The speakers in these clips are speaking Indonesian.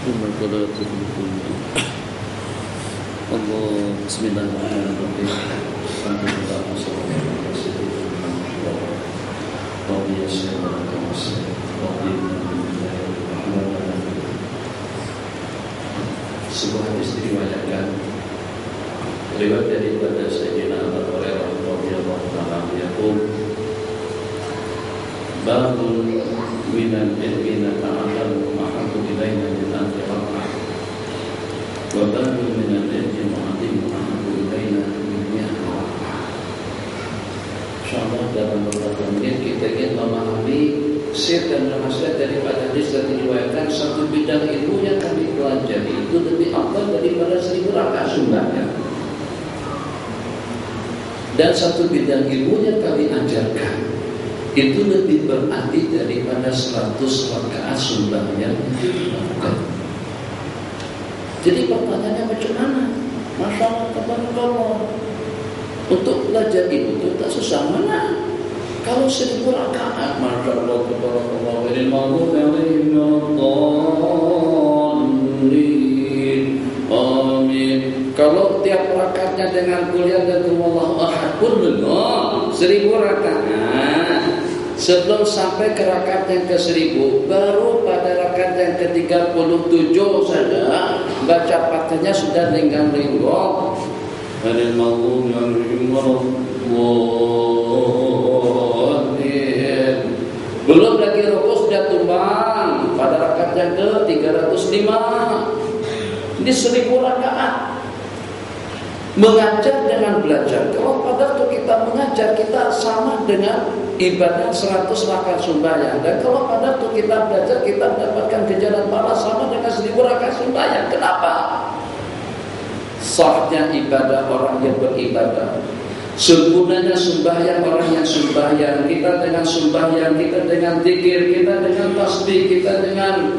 إنك لا تخلف الميعاد. الله بسم الله الرحمن الرحيم. الحمد لله والصلاة والسلام على سيدنا محمد رضي الله عنه sebuah hadis diriwayatkan riwayat daripada Sayyidina Abu Hurairah radhiyallahu ta'ala yaqul babun minal ilmi nata'allamu ahabbu ilaina min al-qira'ah wa babun minal ilmi ma'adimu ahabbu ilaina min al-qira'ah. Insyaallah dalam beberapa menit kita ingin memahami sir dan rahasia daripada hadis yang diriwayatkan. Satu bidang ilmu yang kami pelajari itu lebih afdal daripada 1000 rakaat sunnahnya, dan satu bidang ilmu yang kami ajarkan itu lebih berarti daripada 100 rakaat sunnahnya itu dilakukan. Jadi pertanyaannya macam mana? Masya Allah, tabarakallah. Untuk belajar ilmu itu tak susah mana? Kalau 1000 rakaat, Masya Allah, tabarakallah, ini maghdubi alaihim waladdallin. Amin. Kalau tiap rakaatnya dengan kuliah dan wallahu ahad pun belum 1000 rakaat. Sebelum sampai ke rakaat yang ke-1000, baru pada rakaat yang ke-37 saja baca Fatihahnya sudah lenggang-lenggong. Hadil maghdubi alaihim waladdallin. Belum lagi rukuk sudah tumbang pada rakaat yang ke-305. Ini 1000 rakaat. Mengajar dengan belajar. Kalau pada waktu kita mengajar, kita sama dengan ibadah 100 rakaat sembahyang. Dan kalau pada waktu kita belajar, kita mendapatkan ganjaran pahala sama dengan 1000 rakaat sembahyang. Kenapa? Sahnya ibadah orang yang beribadah, sempurnanya sembahyang orang yang sembahyang. Kita dengan sembahyang, kita dengan zikir, kita dengan tasbih, kita dengan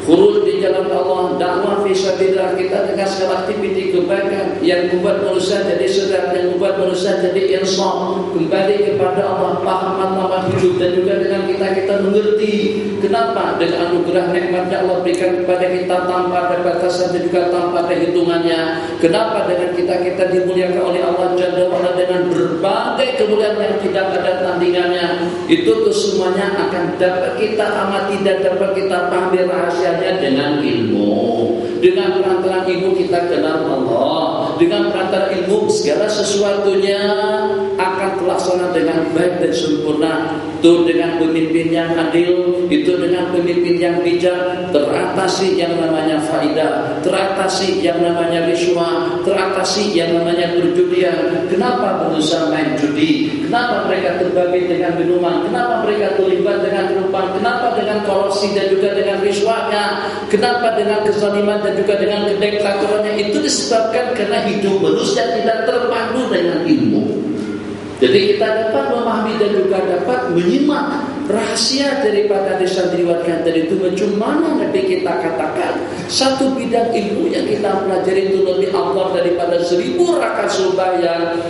khuruj di jalan Allah, dakwah fi sabilillah, kita dengan segala aktiviti kebaikan yang membuat manusia jadi sedar, yang membuat manusia jadi insaf, kembali kepada Allah, paham makna hidup, dan juga dengan kita mengerti kenapa dengan anugerah nikmatnya Allah berikan kepada kita tanpa ada batasan dan juga tanpa ada hitungannya. Kenapa dengan kita dimuliakan oleh Allah Jalla wa'ala dengan berbagai kemuliaan yang tidak ada tandingannya. Itu semuanya akan dapat kita amati dan dapat kita pahami rahasia dengan ilmu. Dengan perantara ilmu kita kenal Allah. Dengan perantara ilmu segala sesuatunya akan terlaksana dengan baik dan sempurna. Itu dengan pemimpin yang adil, itu dengan pemimpin yang bijak, teratasi yang namanya faidah, teratasi yang namanya riswa, teratasi yang namanya perjudian. Kenapa manusia main judi? Kenapa mereka terbagi dengan minuman? Kenapa mereka terlibat dengan minuman? Kenapa dengan korupsi dan juga dengan riswanya? Kenapa dengan kezaliman dan juga dengan kedektatorannya? Itu disebabkan karena hidup manusia tidak terpandu dengan ilmu. Jadi kita dapat memahami dan juga dapat menyimak rahasia daripada hadis yang diriwayatkan tadi itu. Macam mana Nabi kita katakan satu bidang ilmu yang kita pelajari itu lebih afdal daripada 1000 rakaat sembahyang.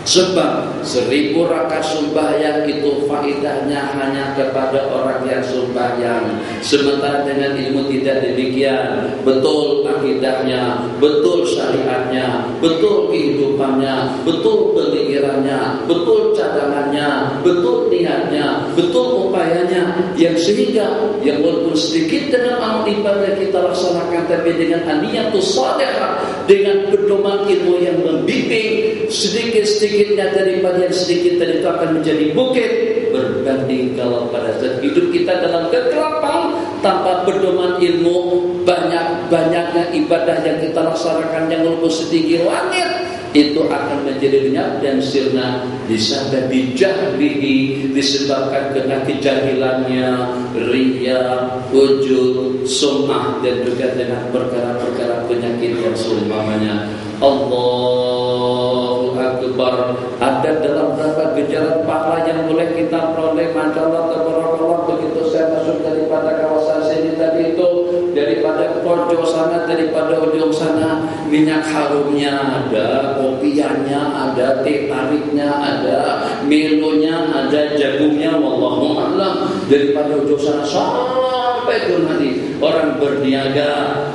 Sebab 1000 rakaat sembahyang itu faedahnya hanya kepada orang yang sembahyang. Sementara dengan ilmu tidak demikian. Betul akidahnya, betul syariatnya, betul kehidupannya, betul pemikirannya, betul cadangannya, betul niatnya, betul upayanya. Yang sehingga yang walaupun sedikit dengan amal ibadah kita laksanakan, tapi dengan aniyatus salihah, dengan pedoman ilmu yang membimbing, sedikit-sedikitnya daripada yang sedikit tadi itu akan menjadi bukit. Berbanding kalau pada saat hidup kita dalam kegelapan tanpa pedoman ilmu, banyak-banyaknya ibadah yang kita laksanakan yang walaupun setinggi langit itu akan menjadi lenyap dan sirna disababi jahlihi, disebabkan karena kejahilannya, riya, ujub, sum'ah, dan juga dengan perkara-perkara penyakit yang seumpamanya. Allahu Akbar. Ada dalam beberapa ganjaran pahala yang boleh kita peroleh. Masya Allah, tabarakallah. Begitu saya masuk daripada kawasan sini tadi itu, daripada pojok sana, daripada ujung sana, minyak harumnya ada, kopiannya ada, teh tariknya ada, milonya ada, jagungnya, wallahu a'lam. Daripada ujung sana sampai ke nanti orang berniaga,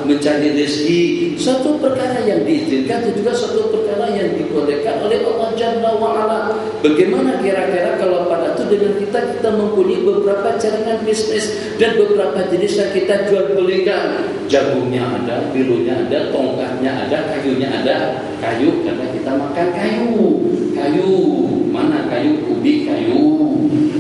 mencari rezeki, suatu perkara yang diizinkan dan juga suatu perkara yang dibolehkan oleh Allah Jalla wa'ala. Bagaimana kira-kira kalau pada itu dengan kita mempunyai beberapa jaringan bisnis dan beberapa jenis yang kita jual belikan. Jagungnya ada, bilunya ada, tongkatnya ada, kayunya ada. Kayu karena kita makan kayu, mana kayu, ubi kayu.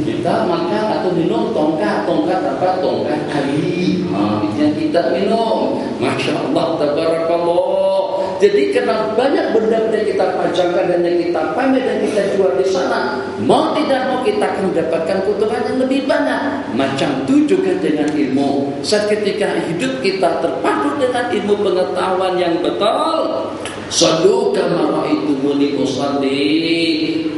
Kita makan atau minum tongkat apa? Tongkat kayu. Itu yang kita minum. Masya Allah, tabarakallah. Jadi karena banyak benda-benda kita pajangkan dan yang kita pamer dan kita jual di sana, mau tidak mau kita akan mendapatkan keuntungan yang lebih banyak. Macam itu juga dengan ilmu. Saat ketika hidup kita terpadu dengan ilmu pengetahuan yang betul, sallu kama ra'aitumuni usalli.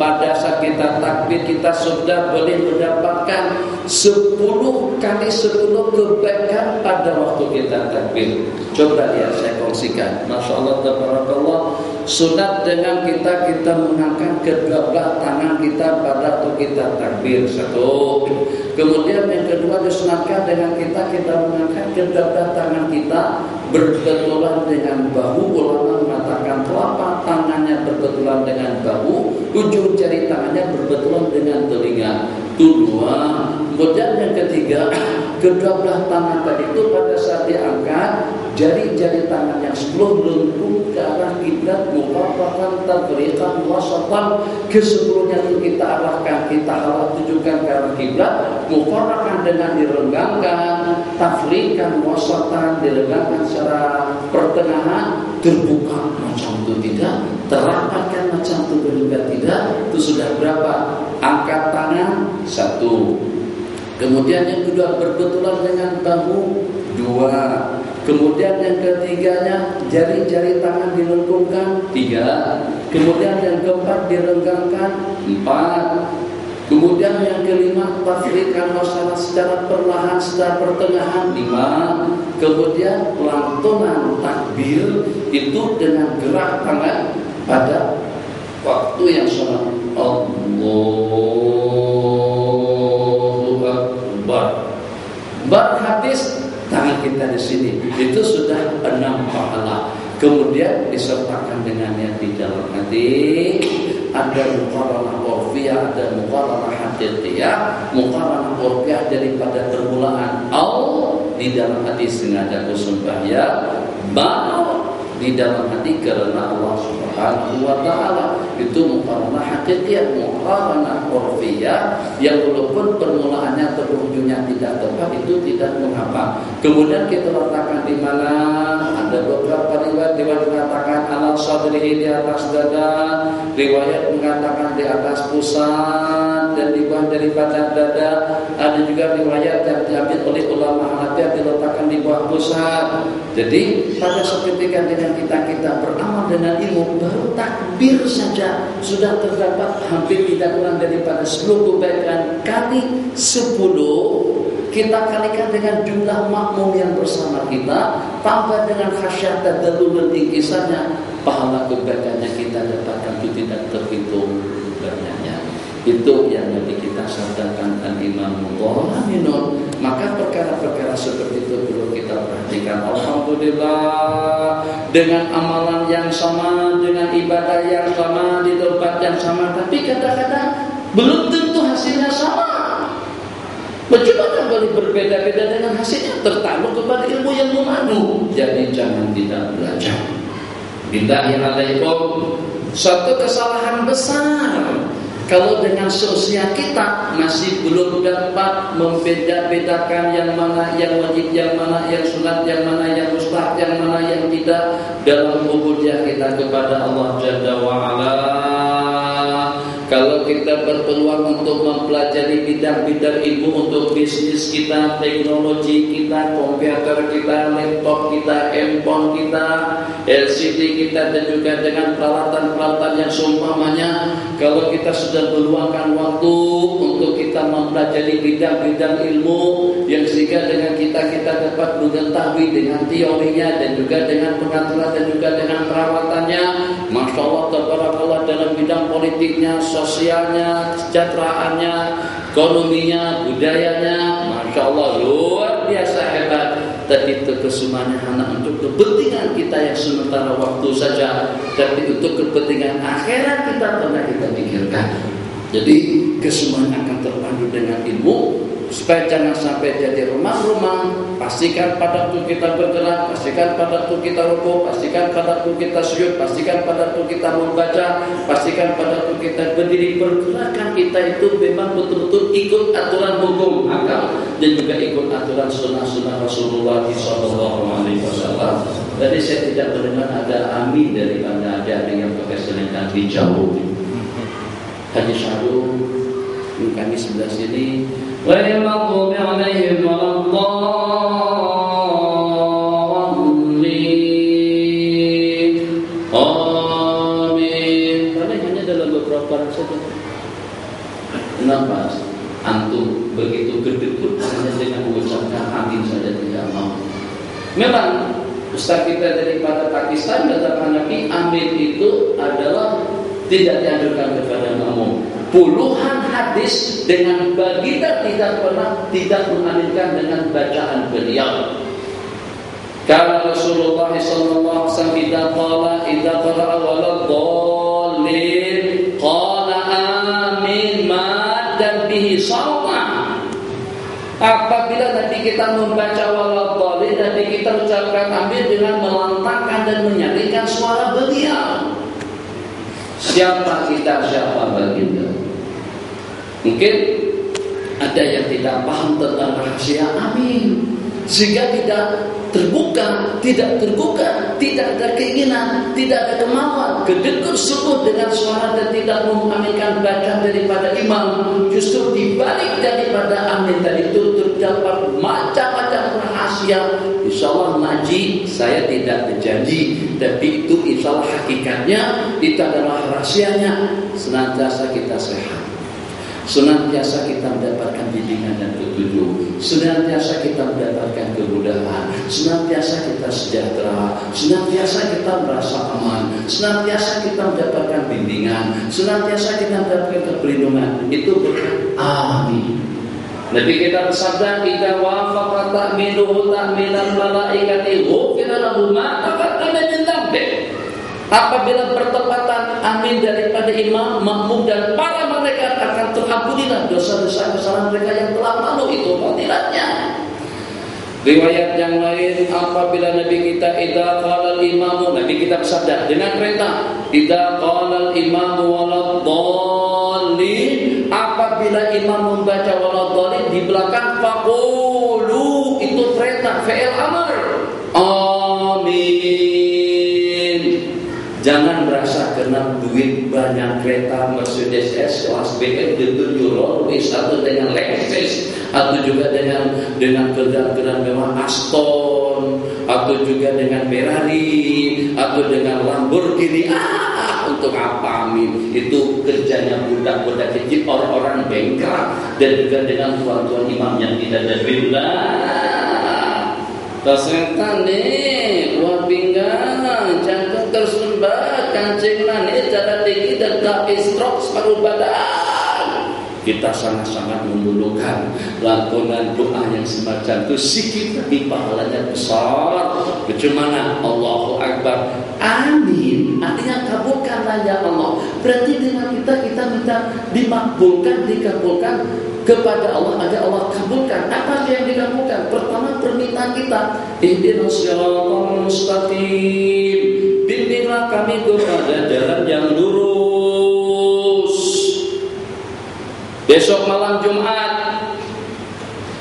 Pada saat kita takbir, kita sudah boleh mendapatkan 10 kali 10 kebaikan pada waktu kita takbir. Coba lihat, saya kongsikan. Masya Allah, tabarakallah. Sunat dengan kita mengangkat kedua belah tangan kita pada waktu kita takbir. Satu. Kemudian yang kedua disunatkan dengan kita mengangkat kedua belah tangan kita berbetulan dengan bahu. Ulama mengatakan telapak tangannya berbetulan dengan bahu, ujung jari tangannya berbetulan dengan telinga. Itu dua. Kemudian yang ketiga, kedua belah tangan tadi itu pada saat diangkat, jari-jari tangan yang 10 melengkung ke arah kiblat, muqarratan tafriqan wasatan. Keseluruhnya itu kita arahkan, kita arah tujukan ke arah kiblat, muqarratan dengan direnggangkan, tafriqan wasatan direnggangkan secara pertengahan, terbuka macam itu tidak, terapatkan macam itu juga tidak. Itu sudah berapa? Angkat tangan 1. Kemudian yang kedua berbetulan dengan bahu 2. Kemudian yang ketiganya jari-jari tangan dilengkungkan 3. Kemudian yang keempat direnggangkan 4. Kemudian yang kelima tafriqan wasatan secara perlahan, secara pertengahan 5. Kemudian lantunan takbir itu dengan gerak tangan pada waktu yang sama. Allahu Akbar. Berhabis tangan kita di sini itu sudah 6 pahala. Kemudian disertakan dengan yang di dalam hati ada muqaranah urfiyah, ada muqaranah haqiqiyah. Muqaranah urfiyah daripada permulaan di dalam hati sengaja bersembahyang, baru di dalam hati karena Allah Subhanahu wa taala. Itu muqaranah haqiqiyah, muqaranah urfiyah yang walaupun permulaannya atau ujungnya tidak tepat itu tidak mengapa. Kemudian kita letakkan di mana? Ada beberapa riwayat mengatakan ala sadrihi, di atas dada, riwayat mengatakan di atas pusat dan di bawah daripada dada. Ada juga riwayat yang diambil oleh ulama Hanafi diletakkan di bawah pusat. Jadi pada ketika dengan kita beramal dengan ilmu, baru takbir saja sudah terdapat hampir tidak kurang daripada 10 kebaikan kali 10. Kita kalikan dengan jumlah makmum yang bersama kita, tambah dengan khasyat dan dalul tingkisannya, pahala kebaikannya kita dapatkan itu tidak terhitung banyaknya. Itu yang nanti kita sabdakan al-Imam Dhaminun. Maka perkara-perkara seperti itu perlu kita perhatikan. Alhamdulillah, dengan amalan yang sama, dengan ibadah yang sama, di tempat yang sama, tapi kadang-kadang belum tentu hasilnya sama. Mencoba kembali berbeda-beda dengan hasilnya, tertakluk kepada ilmu yang memadu. Jadi jangan tidak belajar. Bismillahirrahmanirrahim. Suatu kesalahan besar kalau dengan seusia kita masih belum dapat membeda-bedakan yang mana yang wajib, yang mana yang sunat, yang mana yang mustahab, yang mana yang tidak dalam ubudiyah kita kepada Allah Jalla wa'ala. Kalau kita berpeluang untuk mempelajari bidang-bidang ilmu untuk bisnis kita, teknologi kita, komputer kita, laptop kita, handphone kita, LCD kita, dan juga dengan peralatan-peralatan yang seumpamanya, kalau kita sudah meluangkan waktu untuk kita mempelajari bidang-bidang ilmu yang sehingga dengan kita dapat mengetahui dengan teorinya dan juga dengan pengaturan dan juga dengan perawatannya, Masya Allah, tabarakallah, dalam bidang politiknya, sosialnya, kesejahteraannya, ekonominya, budayanya, Masya Allah, luar biasa hebat. tadi itu kesemuanya hanya untuk kepentingan kita yang sementara waktu saja, tapi untuk kepentingan akhirat kita pernah kita pikirkan. Jadi kesemuanya akan terpandu dengan ilmu, supaya jangan sampai jadi remang-remang. Pastikan pada waktu kita bergerak, pastikan pada waktu kita rukuk, pastikan pada waktu kita sujud, pastikan pada waktu kita membaca, pastikan pada waktu kita berdiri. Pergerakan kita itu memang betul-betul ikut aturan hukum akal dan juga ikut aturan sunnah-sunnah Rasulullah SAW. Jadi saya tidak mendengar ada amin daripada ada yang pakai selendang hijau. Haji Syahdu kami sebelah sini. غير المغضوب عليهم ولا الضالين آمين. Karena hanya dalam beberapa orang saja. Kenapa antum begitu gedekut hanya dengan mengucapkan amin saja tidak mau? Memang Ustaz kita daripada Pakistan kata Hanafi, amin itu adalah tidak dianjurkan kepada makmum. Puluhan hadis dengan baginda tidak pernah tidak mengaminkan dengan bacaan beliau. Kalau Rasulullah sallallahu alaihi wasallam idza qala waladhdallin qala amin dan bihi sauta. Apabila nanti kita membaca waladhdallin, nanti kita ucapkan amin dengan melantangkan dan menyaringkan suara beliau. Siapa kita, siapa baginda? Mungkin ada yang tidak paham tentang rahasia amin, sehingga tidak terbuka, tidak ada keinginan, tidak ada kemauan, kedekut sungguh dengan suara dan tidak mengaminkan bacaan daripada imam. Justru dibalik daripada amin tadi itu terdapat macam-macam rahasia. Insyaallah ngaji saya tidak berjanji, tapi itu insyaallah hakikatnya itu adalah rahasianya. Senantiasa kita sehat, senantiasa kita mendapatkan bimbingan dan petunjuk, senantiasa kita mendapatkan kemudahan, senantiasa kita sejahtera, senantiasa kita merasa aman, senantiasa kita mendapatkan bimbingan, senantiasa kita mendapatkan perlindungan. Itu berkat amin. Nabi kita bersabda, "Idza wafaqa ta'minuhu ta'minal malaikati ghufira lahu ma taqaddama min dhanbi." Apabila bertepatan amin daripada imam, makmum dan para malaikat akan terampunilah dosa-dosa kesalahan mereka yang telah lalu. Itu fadilatnya. Riwayat yang lain, apabila Nabi kita idza qala al-imamu, Nabi kita bersabda dengan perintah, idza qala al-imamu waladhdallin, apabila imam membaca waladhdallin di belakang faqulu, itu perintah fi'il amr. Amin. Jangan merasa kena duit banyak kereta Mercedes S kelas BM ditunjuk Rolls atau dengan Lexus atau juga dengan kendaraan mewah Aston atau juga dengan Ferrari atau dengan Lamborghini. Untuk apa amin? Itu kerjanya budak-budak kecil, orang-orang bengkak, dan juga dengan tuan-tuan imam yang tidak ada billah. Kesetan nih, wah pinggang, jantung tersumbat, kancing manis, darah tinggi dan tak stroke separuh badan. Kita sangat-sangat memerlukan lantunan doa yang semacam itu, sikit tapi pahalanya besar. Bagaimana? Allahu Akbar, amin, artinya kabulkanlah ya Allah. Berarti dengan kita minta dimakbulkan, dikabulkan kepada Allah agar Allah kabulkan. Apa yang dikabulkan? Pertama, permintaan kita, ihdinas siratal mustaqim, bimbinglah kami kepada jalan yang lurus. Besok malam Jumat,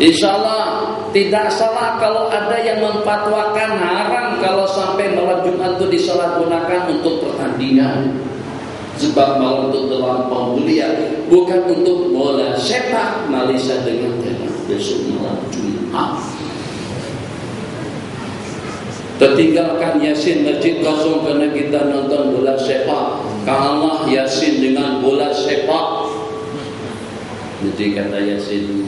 insyaallah tidak salah kalau ada yang memfatwakan haram kalau sampai malam Jumat itu disalahgunakan untuk pertandingan. Sebab malam itu terlampau mulia, bukan untuk bola sepak. Malaysia dengan tenang besok malam Jumat. Tertinggalkan Yasin masjid kosong karena kita nonton bola sepak. Kalah Yasin dengan bola sepak. Jadi kata Yasin,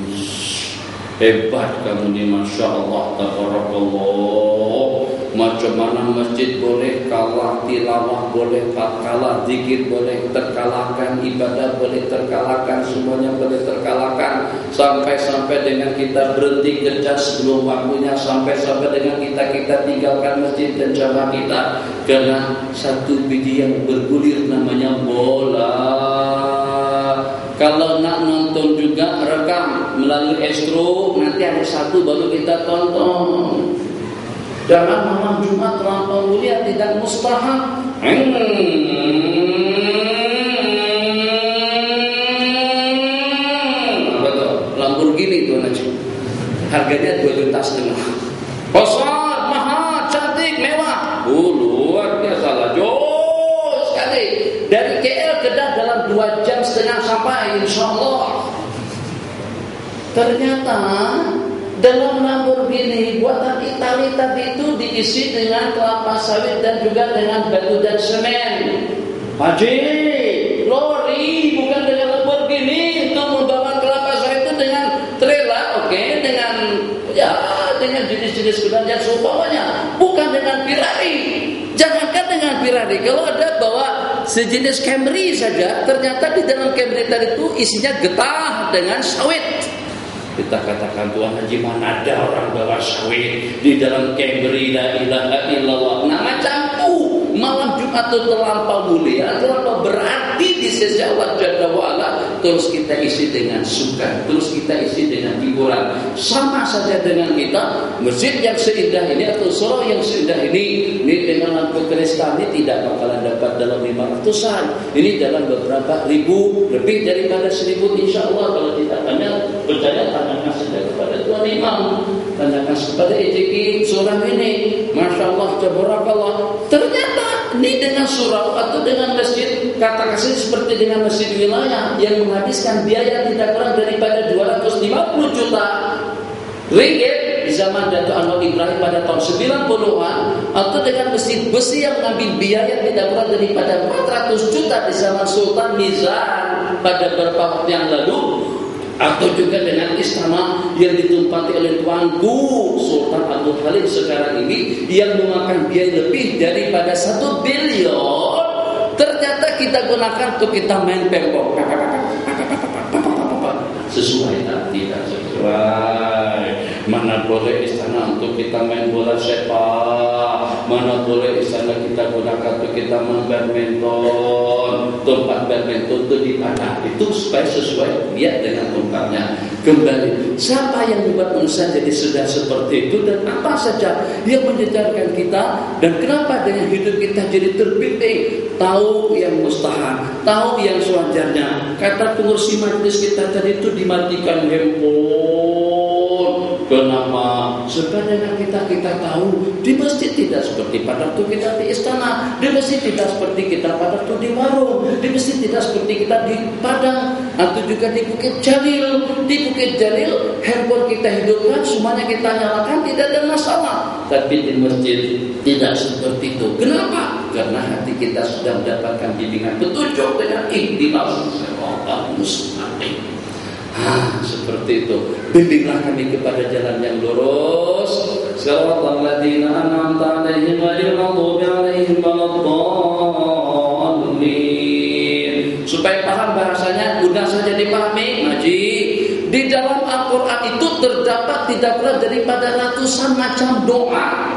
hebat kamu ni, Masya Allah, tabarakallah, Macam mana masjid boleh kalah tilawah, boleh kalah zikir, boleh terkalahkan ibadah, boleh terkalahkan, semuanya boleh terkalahkan. Sampai-sampai dengan kita berhenti kerja sebelum waktunya, sampai-sampai dengan kita tinggalkan masjid dan jamaah kita karena satu biji yang bergulir namanya bola. Kalau nak nonton juga rekam melalui Astro, nanti ada satu baru kita tonton. Jangan malam Jumat terlampau mulia, tidak mustahab. Apa tuh? Lamborghini tuh Najib. Harganya 2,5 juta. Besar, mahal, cantik, mewah. Luar biasa lah, jauh sekali. Dari KL ke Kedah dalam 2,5 jam sampai, insya Allah. Ternyata dalam Lamborghini buatan Italia tadi itu diisi dengan kelapa sawit dan juga dengan batu dan semen. Haji, lori bukan dengan Lamborghini untuk membawa kelapa sawit itu dengan trailer, oke, dengan jenis-jenis kendaraan seumpamanya, bukan dengan Ferrari. Jangankan dengan Ferrari, kalau ada bawa sejenis Camry saja, ternyata di dalam Camry tadi itu isinya getah dengan sawit. Kita katakan, Tuhan Haji, mana ada orang bawa sawit di dalam Camry, la ilaha illallah. Nah, macamku malam Jumat itu terlampau mulia, terlampau berarti di sisi Allah Jalla wa'ala. Terus kita isi dengan suka, terus kita isi dengan hiburan. Sama saja dengan kita, masjid yang seindah ini atau surau yang seindah ini dengan lampu kristal ini tidak bakalan dapat dalam 500-an. Ini dalam beberapa ribu, lebih daripada 1.000 insya Allah. Kalau tidak percaya, tanyakan saja kepada Tuan Imam, tanyakan kepada EJK surau ini. Masya Allah, tabarakallah. Ternyata ini dengan surau atau dengan masjid, katakan seperti dengan masjid wilayah yang menghabiskan biaya tidak kurang daripada 250 juta ringgit di zaman Datuk Anwar Ibrahim pada tahun 90-an, atau dengan masjid besi yang mengambil biaya tidak kurang daripada 400 juta di zaman Sultan Mizan pada beberapa waktu yang lalu, atau juga dengan istana yang ditempati oleh tuanku Sultan Abdul Halim sekarang ini yang memakan biaya lebih daripada 1 bilion. Ternyata kita gunakan untuk kita main pempok sesuai tak? Tidak sesuai. Mana boleh istana untuk kita main bola sepak, mana boleh istana kita gunakan untuk kita main badminton. Tempat badminton itu di mana? Itu supaya sesuai dia dengan tempatnya. Kembali, siapa yang membuat manusia jadi sudah seperti itu, dan apa saja yang menjejarkan kita, dan kenapa dengan hidup kita jadi terbimbing? Tahu yang mustahab, tahu yang sewajarnya. Kata pengurus majelis kita tadi itu dimatikan handphone. Kenapa? Sebenarnya kita tahu di masjid tidak seperti pada waktu kita di istana, di masjid tidak seperti kita pada waktu di warung, di masjid tidak seperti kita di Padang atau juga di Bukit Jalil. Di Bukit Jalil handphone kita hidupkan, semuanya kita nyalakan, tidak ada masalah. Tapi di masjid tidak seperti itu. Kenapa? Karena hati kita sudah mendapatkan bimbingan petunjuk dengan ihdinas siratal mustaqim. Seperti itu. Bimbinglah kami kepada jalan yang lurus. Siratal ladzina an'amta 'alaihim ghairil maghdubi 'alaihim waladdallin. Supaya paham bahasanya, mudah saja dipahami, Haji. Di dalam Al-Qur'an itu terdapat tidak kurang daripada ratusan macam doa.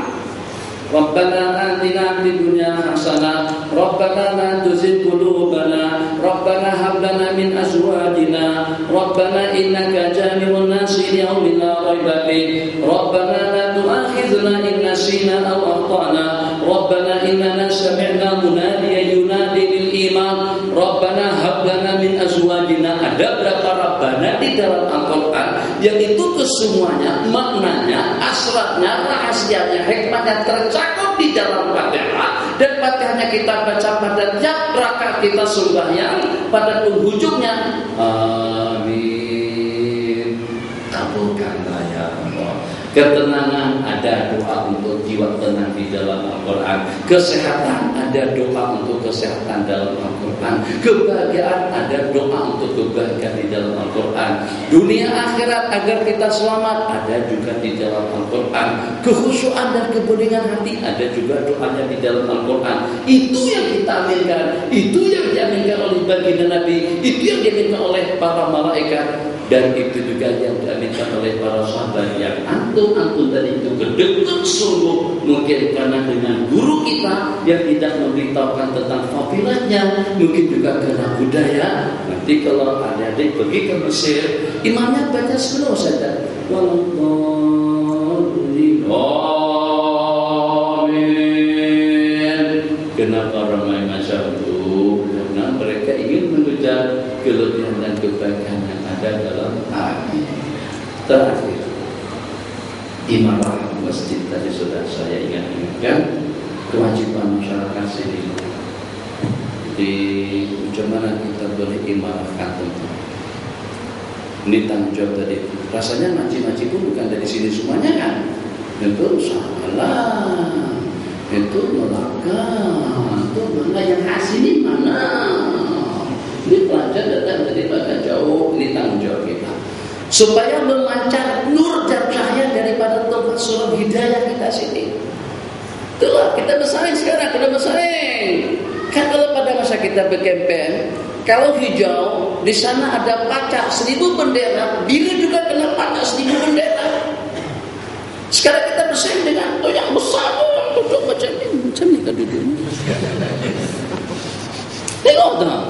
Rabbana atina fid dunya hasanah, Rabbana la tuzigh qulubana, Rabbana hab lana min azwajina, Rabbana innaka jami'un nasi liyaumin la raiba fihi, Rabbana la tu'akhidhna in nasina aw akhtana, Rabbana innana sami'na munadiyan yunadi lil iman, Rabbana hab lana min azwajina. Ada berapa Rabbana di dalam Al-Qur'an yang itu kesemuanya maknanya, asratnya, rahasianya, hikmahnya tercakup di dalam Fatihah, dan Fatihahnya kita baca pada tiap rakaat kita sembahyang pada penghujungnya. Amin. Kabulkanlah ya Allah. Ketenangan, ada doa untuk jiwa tenang di dalam Al-Quran. Kesehatan, ada doa untuk kesehatan dalam Al-Quran. Al-Quran. Kebahagiaan ada doa untuk kebaikan di dalam Al-Quran. Dunia akhirat agar kita selamat ada juga di dalam Al-Quran. Kekhusyuan dan kebeningan hati ada juga doanya di dalam Al-Quran. Itu yang kita aminkan, itu yang diaminkan oleh baginda Nabi, itu yang diaminkan oleh para malaikat. Dan itu juga yang diaminkan oleh para sahabat yang antum tadi itu kedekat sungguh. Mungkin karena dengan guru kita yang tidak memberitahukan tentang fadilahnya, mungkin juga karena budaya. Nanti kalau adik-adik pergi ke Mesir, imamnya baca slow saja. Amin. Kenapa ramai masa itu? Karena mereka ingin mengejar kelebihan dan kebaikan yang ada dalam hati. Terakhir, imarah masjid tadi sudah saya ingatkan, kewajiban masyarakat sini. Di macam mana kita boleh imarahkan tentang ini tanggung jawab tadi. Rasanya ngaji-ngaji pun bukan dari sini semuanya kan? Itu salah, itu melakukan, itu mana yang hasil ini mana? Ini pelajar datang daripada jauh, ini tanggung jawab kita. Supaya memancar nur dan cahaya daripada tempat surah hidayah kita sini. Itulah kita bersaing sekarang, kita bersaing. Kan kalau pada masa kita berkempen, kalau hijau di sana ada pacak 1000 bendera, biru juga kena pacak 1000 bendera. Sekarang kita bersaing dengan yang besar, duduk macam ni kan duduknya. Tengok tak?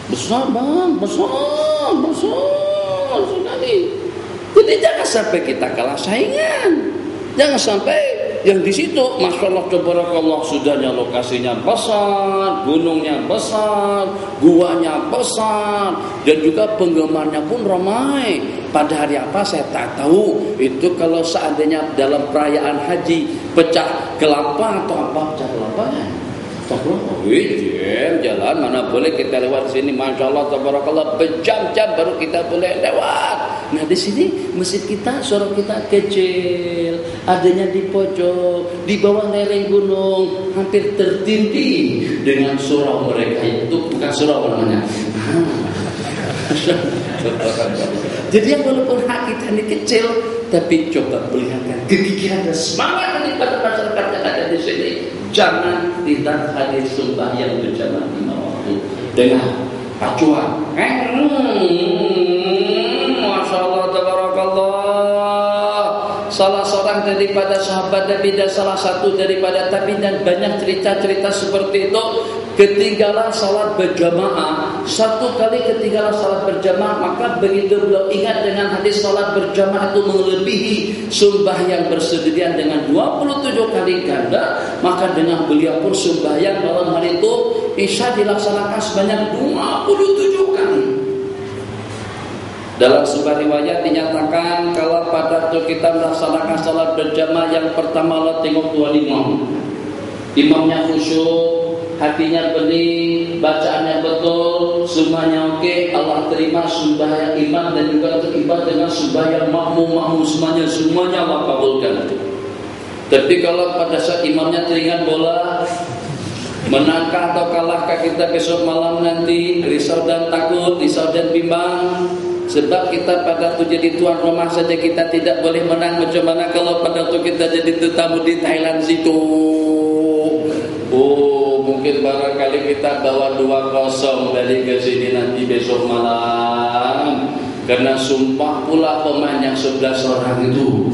Besar bang, besar sekali. Jadi jangan sampai kita kalah saingan. Jangan sampai yang di situ, masya Allah, tabarakallah, sudahnya lokasinya besar, gunungnya besar, guanya besar, dan juga penggemarnya pun ramai. Pada hari apa saya tak tahu. Itu kalau seandainya dalam perayaan haji pecah kelapa atau apa, pecah kelapa kan? Jalan mana boleh kita lewat sini, masya Allah, tabarakallah, berjam-jam baru kita boleh lewat. Nah di sini masjid kita, surau kita kecil, adanya di pojok, di bawah lereng gunung, hampir tertindih dengan surau mereka. Itu bukan surau namanya. Jadi yang walaupun hak kita ini kecil, tapi coba perlihatkan kegigihan dan semangat daripada masyarakat yang ada di sini. Jangan tidak hadir sembahyang berjamaah 5 waktu dengan pacuan. Masya Allah, tabarakallah. Salah seorang daripada sahabat Nabi dan salah satu daripada tabi'in, dan banyak cerita-cerita seperti itu. Ketinggalan salat berjamaah. Satu kali ketinggalan salat berjamaah, maka begitu beliau ingat dengan hadis salat berjamaah itu melebihi sembahyang bersendirian dengan 27 kali ganda, maka dengan beliau pun sembahyang malam hari itu Isya dilaksanakan sebanyak 27 kali. Dalam sebuah riwayat dinyatakan kalau pada waktu kita melaksanakan salat berjamaah, yang pertama Allah tengok tuan imam. Imamnya khusyuk, hatinya bening, bacaannya betul, semuanya oke, Allah terima sembahyang imam dan juga terimbang dengan sembahyang makmum semuanya Allah kabulkan. Tapi kalau pada saat imamnya teringat bola, menangkah atau kalahkah kita besok malam nanti, risau dan takut, risau dan bimbang. Sebab kita pada waktu jadi tuan rumah saja kita tidak boleh menang, macam mana kalau pada waktu kita jadi tetamu di Thailand situ? Mungkin barangkali kita bawa 2-0 dari ke sini nanti besok malam. Karena sumpah pula pemain yang 11 orang itu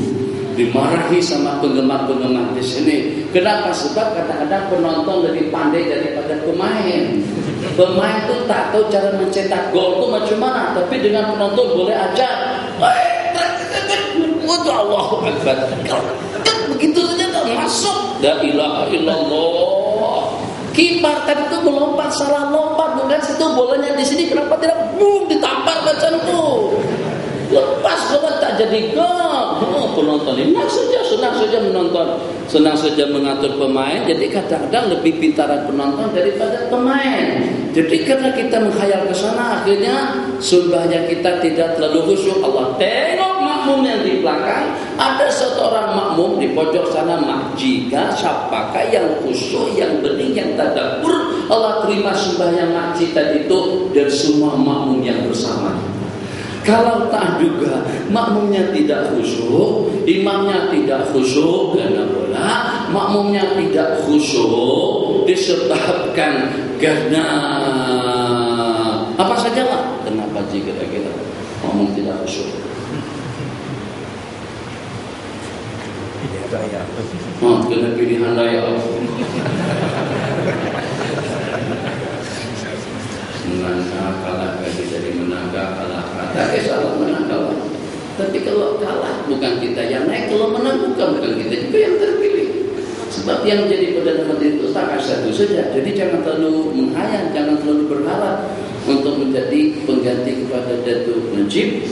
dimarahi sama penggemar-penggemar di sini. Kenapa? Sebab kadang-kadang penonton lebih pandai daripada pemain. Pemain itu tak tahu cara mencetak gol itu macam mana, tapi dengan penonton boleh ajar. Allahu Akbar. Begitu saja tak masuk. La ilaha illallah. Kiper tadi itu melompat, salah lompat, bukan situ bolanya di sini, kenapa tidak boom ditampar macam itu? Lepas bola tak jadi gol. Penonton ini senang saja menonton, senang saja mengatur pemain. Jadi kadang-kadang lebih pintaran penonton daripada pemain. Jadi karena kita menghayal ke sana, akhirnya sembahyang kita tidak terlalu khusyuk. Allah tengok makmum yang di belakang, ada satu orang makmum di pojok sana, jika siapakah yang khusyuk, yang bening, yang tadabbur, Allah terima sembahyang makcik tadi itu dan semua makmum yang bersama. Kalau tak juga makmumnya tidak khusyuk, imamnya tidak khusyuk, karena bola makmumnya tidak khusyuk disebabkan karena apa saja lah. Kenapa jika kira-kira makmum tidak khusyuk? Kena pilihan raya. Menang kalah jadi menang kalah. Tak salah menang kalah. Tapi kalau kalah bukan kita yang naik, kalau menang bukan kita juga yang terpilih. Sebab yang jadi Perdana Menteri itu tak satu saja. Jadi jangan terlalu menghayal, jangan terlalu berharap untuk menjadi pengganti kepada Datuk Najib.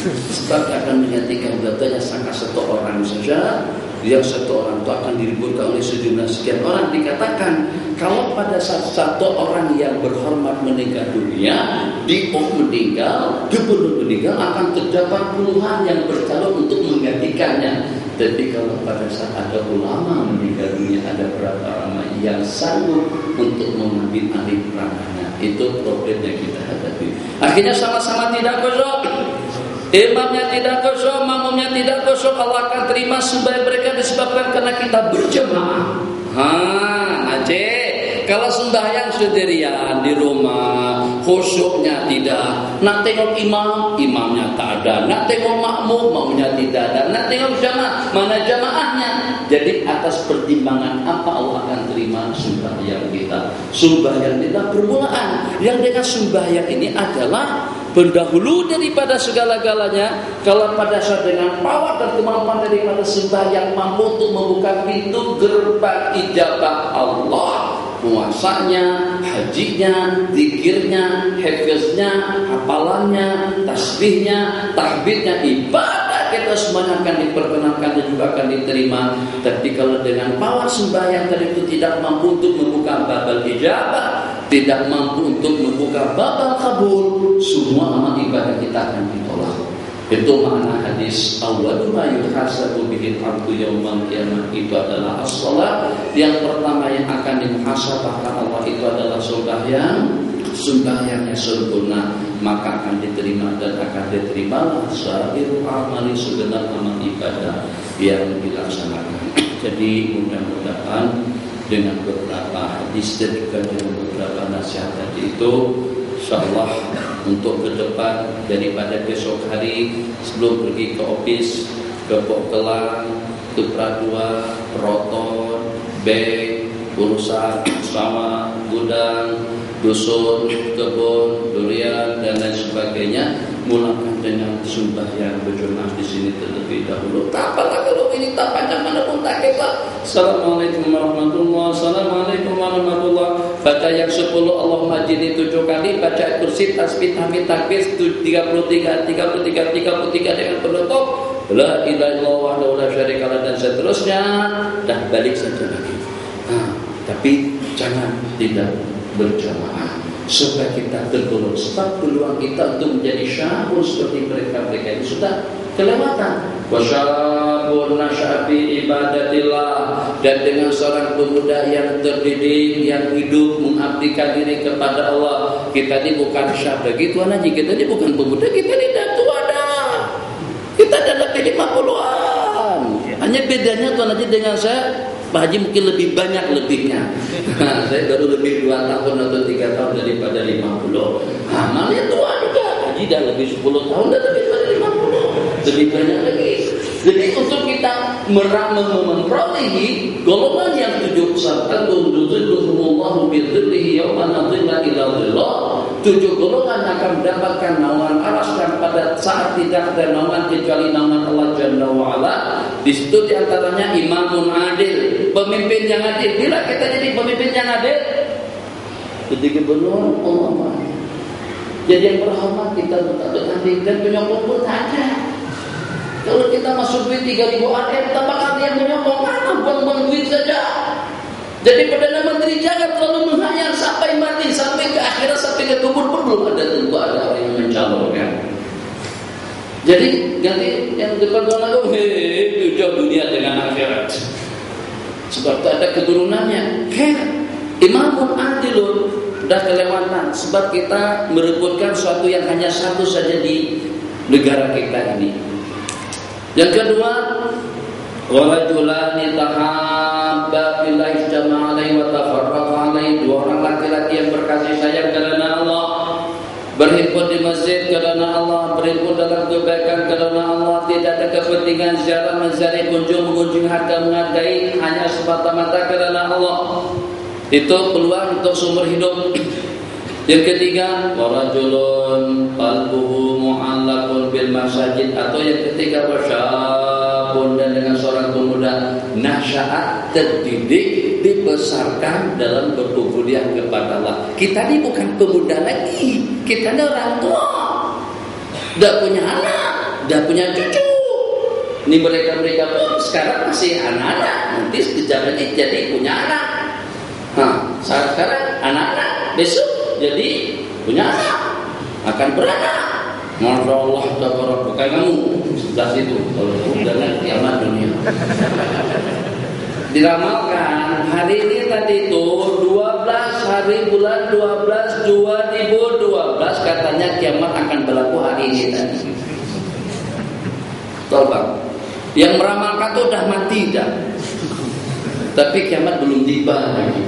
Sebab akan menggantikan datanya sangat satu orang saja. Yang satu orang itu akan diributkan oleh sejumlah sekian orang. Dikatakan kalau pada saat satu orang yang berhormat meninggal dunia, meninggal, gubernur meninggal, akan terdapat puluhan yang bercalon untuk menggantikannya. Tapi kalau pada saat ada ulama meninggal dunia, ada berapa ulama yang sanggup untuk mengambil alih peranannya. Itu problem yang kita hadapi. Akhirnya sama-sama tidak khusyuk. Imamnya tidak khusyuk, makmumnya tidak khusyuk. Allah akan terima sembahyang mereka disebabkan karena kita berjemaah. Kalau sembahyang sendirian di rumah, khusyuknya tidak. Nak tengok imam, imamnya tak ada. Nak tengok makmum, makmumnya tidak ada. Nak tengok jamaah, mana jamaahnya? Jadi atas pertimbangan apa Allah akan terima sembahyang kita? Sembahyang kita permulaan. Yang dengan sembahyang ini adalah pendahulu daripada segala-galanya. Kalau pada saat dengan power dan kemampuan daripada sembahyang mampu untuk membuka pintu gerbang ijabah Allah, puasanya, hajinya, zikirnya, hafiznya, hafalannya, tasbihnya, tahbidnya, ibadah kita semuanya akan diperkenalkan dan juga akan diterima. Tapi kalau dengan power sembahyang tadi itu tidak mampu untuk membuka babal ijabah, tidak mampu untuk membuka babal kabul, semua amal ibadah kita akan ditolak. Itu makna hadis awwalu ma yuhasabu bihil abdu yaumal qiyamah itu adalah as-shalah. Yang pertama yang akan dimuhasabahkan Allah itu adalah sembahyangnya sempurna, maka akan diterima dan akan diterima sa'irul amali, segenap amal ibadah yang dilaksanakan. Jadi mudah-mudahan dengan beberapa hadis dan juga dengan beberapa nasihat tadi itu, insyaallah untuk ke depan daripada besok hari sebelum pergi ke office, ke Pokkelang, ke Pradua, Roton, Bank, urusan sawah, gudang, dusun, kebun, durian dan lain sebagainya, mulakan dengan sembahyang berjemaah di sini terlebih dahulu. Tak apalah kalau ini tak panjang mana pun tak kisah. Assalamualaikum warahmatullahi wabarakatuh. Assalamualaikum warahmatullahi wabarakatuh. Baca yang 10 Allahumma jini 7 kali, baca kursi, tasbih, tahmid, takbir 33 dengan penutup la ilaha illallah wahdahu la syarikalah dan seterusnya, dan balik saja lagi. Tapi jangan tidak berjamaah supaya kita tergolong. Sebab peluang kita untuk menjadi syahun seperti mereka-mereka ini sudah kelewatan. Wasyabun nasyafi ibadatillah, dan dengan seorang pemuda yang terdidik, yang hidup mengabdikan diri kepada Allah. Kita ini bukan syab begituan aja, kita ini bukan pemuda, kita ini dah tua dah. Kita dah lebih 50-an. Hanya bedanya tuan haji dengan saya, Pak Haji mungkin lebih banyak lebihnya. Saya baru lebih 2 tahun atau 3 tahun daripada 50. Amalnya tua juga. Haji dah lebih 10 tahun dah lebih daripada 50. Lebih banyak lagi. Jadi untuk kita memperolehi golongan yang 7 sabta Allahu bidzillihi yauman la dzilla illa dzillah. 7 golongan akan mendapatkan naungan arsy pada saat tidak ada naungan kecuali naungan Allah Jalla wa Ala. Di situ diantaranya imamun adil, pemimpin yang adil. Bila kita jadi pemimpin yang adil, ketika gubernur Allah, jadi yang berhormat kita bertanding dan penyokong pun tak ada. Kalau kita masuk duit 3.000 RM, tambah kali yang menyokong, mana buang-buang duit saja. Jadi Perdana Menteri jangan terlalu menghayal sampai mati, sampai ke akhirat, sampai ke kubur pun belum ada tentu ada orang yang mencalonkan. Jadi ganti yang depan tuan aku, tujuh dunia dengan akhirat. Sebab tak ada keturunannya. Imamun adilun, udah kelewatan. Sebab kita merebutkan sesuatu yang hanya satu saja di negara kita ini. Yang kedua, warajulani tahabba billahi jama'a alaihi wa tafarraqa alaihi. Dua orang laki-laki yang berkasih sayang karena Allah, berhimpun di masjid karena Allah, berhimpun dalam kebaikan karena Allah, tidak ada kepentingan ziarah menziarahi, mengunjungi harga menghargai, hanya semata-mata karena Allah. Itu peluang untuk sumber hidup. Yang ketiga, warajulun qalbuhu mu'allaqun bil masajid, atau yang ketiga wasyabun, dan dengan seorang pemuda nasya'at, terdidik, dibesarkan dalam berubudiyah kepada Allah. Kita ini bukan pemuda lagi, kita ini orang tua, tidak punya anak, tidak punya cucu. Ini mereka pun sekarang masih anak-anak, nanti sekejap lagi jadi punya anak. Sekarang anak-anak, besok jadi punya anak, akan beranak. Masya Allah, bukan kamu sebelah situ. Kalau udah kiamat dunia. Diramalkan hari ini tadi itu 12 hari bulan 12 2012, katanya kiamat akan berlaku hari ini tadi. Tahu bang? Yang meramalkan itu udah mati dah, tapi kiamat belum tiba lagi.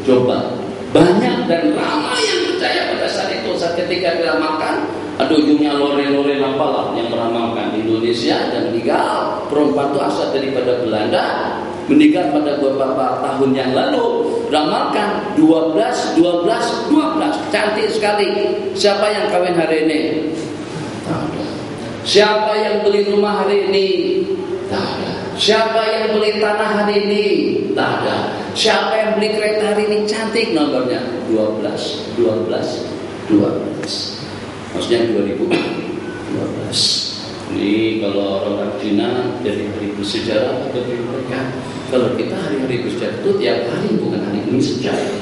Coba, banyak dan ramai yang percaya pada saat itu. Saat ketika diramalkan, ada ujungnya lore-lore apalah yang meramalkan Indonesia dan meninggal. Perempuan itu asal daripada Belanda, meninggal pada beberapa tahun yang lalu. Ramalkan 12, cantik sekali. Siapa yang kawin hari ini? Tak ada. Siapa yang beli rumah hari ini? Tak ada. Siapa yang beli tanah hari ini? Tak ada. Siapa yang beli kereta hari ini? Cantik nomornya 12. Maksudnya 2012. Ini kalau orang Cina jadi hari bersejarah bagi mereka. Kalau kita hari-hari bersejarah itu tiap hari, bukan hari ini sejarah.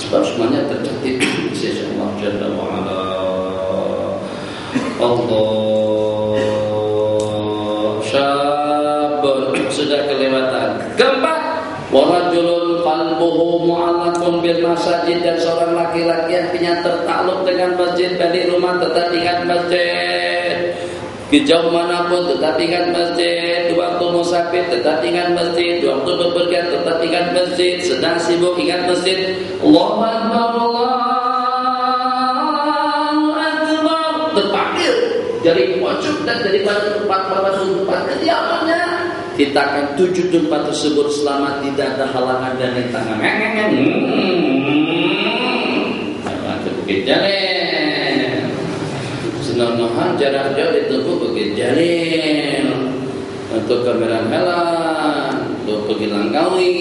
Sebab semuanya tercatat sisi Allah Jalla wa Ala. Allah syabun, sudah kelewatan. Keempat, warajulun qalbuhu mu'allaqun bil masajid, dan seorang laki-laki yang punya tertakluk dengan masjid, dari rumah tetap ingat masjid, kejauh manapun tetap ingat masjid, waktu musafir tetap ingat masjid, waktu bepergian tetap ingat masjid, sedang sibuk ingat masjid. Allahu Akbar, Allahu Akbar, terpanggil dari pojok dan daripada tempat kediamannya. Kita akan tuju tempat tersebut selamat, tidak ada halangan dan rintangan. Ke Bukit Jalil, Senonohan jarak jauh ditempuh Bukit Jalil, untuk kameran Helan, untuk pergi Langkawi,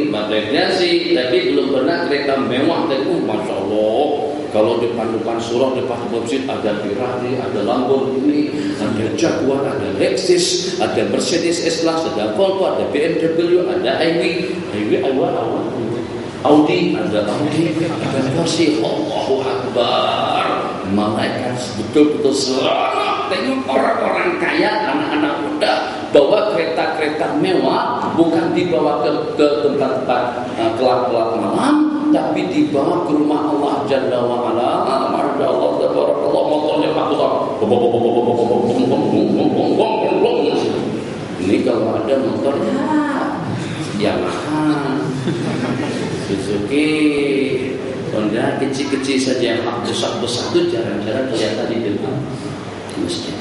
rekreasi, tapi belum pernah kereta mewah. Masya Allah, kalau depan surau, depan masjid ada Ferrari, ada Lamborghini, ada Jaguar, ada Lexus, ada Mercedes S-Class, ada Volvo, ada BMW, ada Audi, ada Porsche. Allahu Akbar. Malaikat betul-betul seronok tengok orang-orang kaya, anak-anak muda bawa kereta-kereta mewah, bukan dibawa ke tempat-tempat kelab-kelab malam, tapi dibawa ke rumah Allah Jalla wa Ala. Masya Allah, tabarakallah, motornya bagus. Ini kalau ada motornya Yamaha, Suzuki, Honda, kecil-kecil saja. Yang besar-besar itu jarang-jarang kelihatan di depan masjid.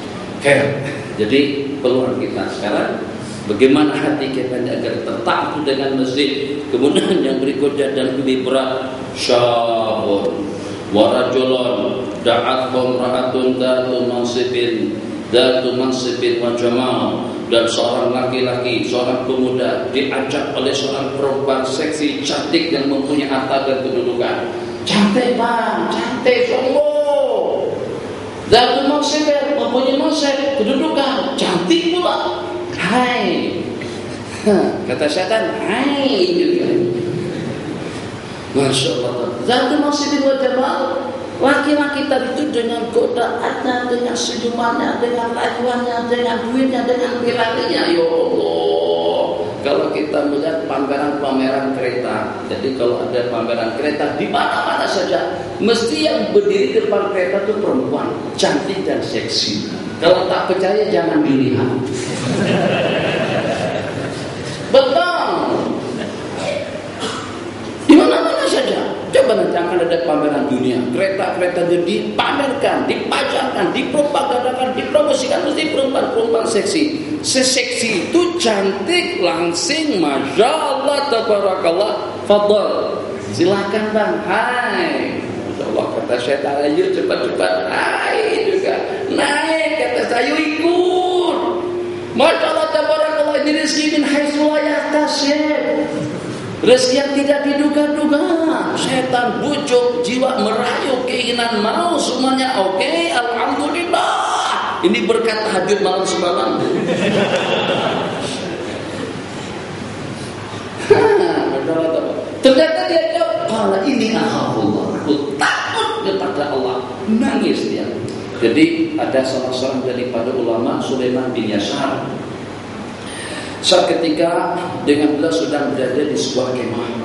Jadi peluang kita sekarang, bagaimana hati kita agar tertakluk dengan masjid. Kemudian yang berikutnya dan lebih berat, syabun warajulun da'at qamra'atun datu mansibin wa jamal, dan seorang laki-laki, seorang pemuda diajak oleh seorang perempuan seksi cantik yang mempunyai harta dan kedudukan. Cantik bang, cantik, sombong. Datu mansibin, mempunyai mansib, kedudukan, cantik pula. Hai, kata syaitan, hai. Masya Allah. Zatu mansibin wa jamal, laki-laki tadi itu dengan godaannya, dengan senyumannya, dengan rayuannya, dengan duitnya, dengan piratinya. Ya Allah, kalau kita melihat pameran-pameran kereta, jadi kalau ada pameran kereta di mana-mana saja, mesti yang berdiri depan kereta itu perempuan, cantik dan seksi. Kalau tak percaya jangan dilihat. Betul. Di mana-mana saja. Coba nanti akan ada pameran dunia, kereta-kereta itu dipamerkan, dipajangkan, dipropagandakan, dipromosikan, mesti perempuan-perempuan seksi. Seseksi itu cantik, langsing, masya Allah, tabarakallah. Fadl, silakan bang. Hai, masya Allah, kata syaitan, ayo cepat-cepat. Hai juga, naik, kata saya ikut. Masya Allah, tabarakallah, ini rezeki min haitsu la yahtasib. Rezeki yang tidak diduga-duga. Setan bujuk, jiwa merayu, keinginan mau, semuanya oke, alhamdulillah. Ini berkat tahajud malam semalam. Ternyata dia jawab, "Qala ini akhafullah." Aku takut kepada Allah. Nangis dia. Jadi ada salah seorang daripada ulama, Sulaiman bin Yasar. Saat ketika dengan beliau sedang berada di sebuah kemah.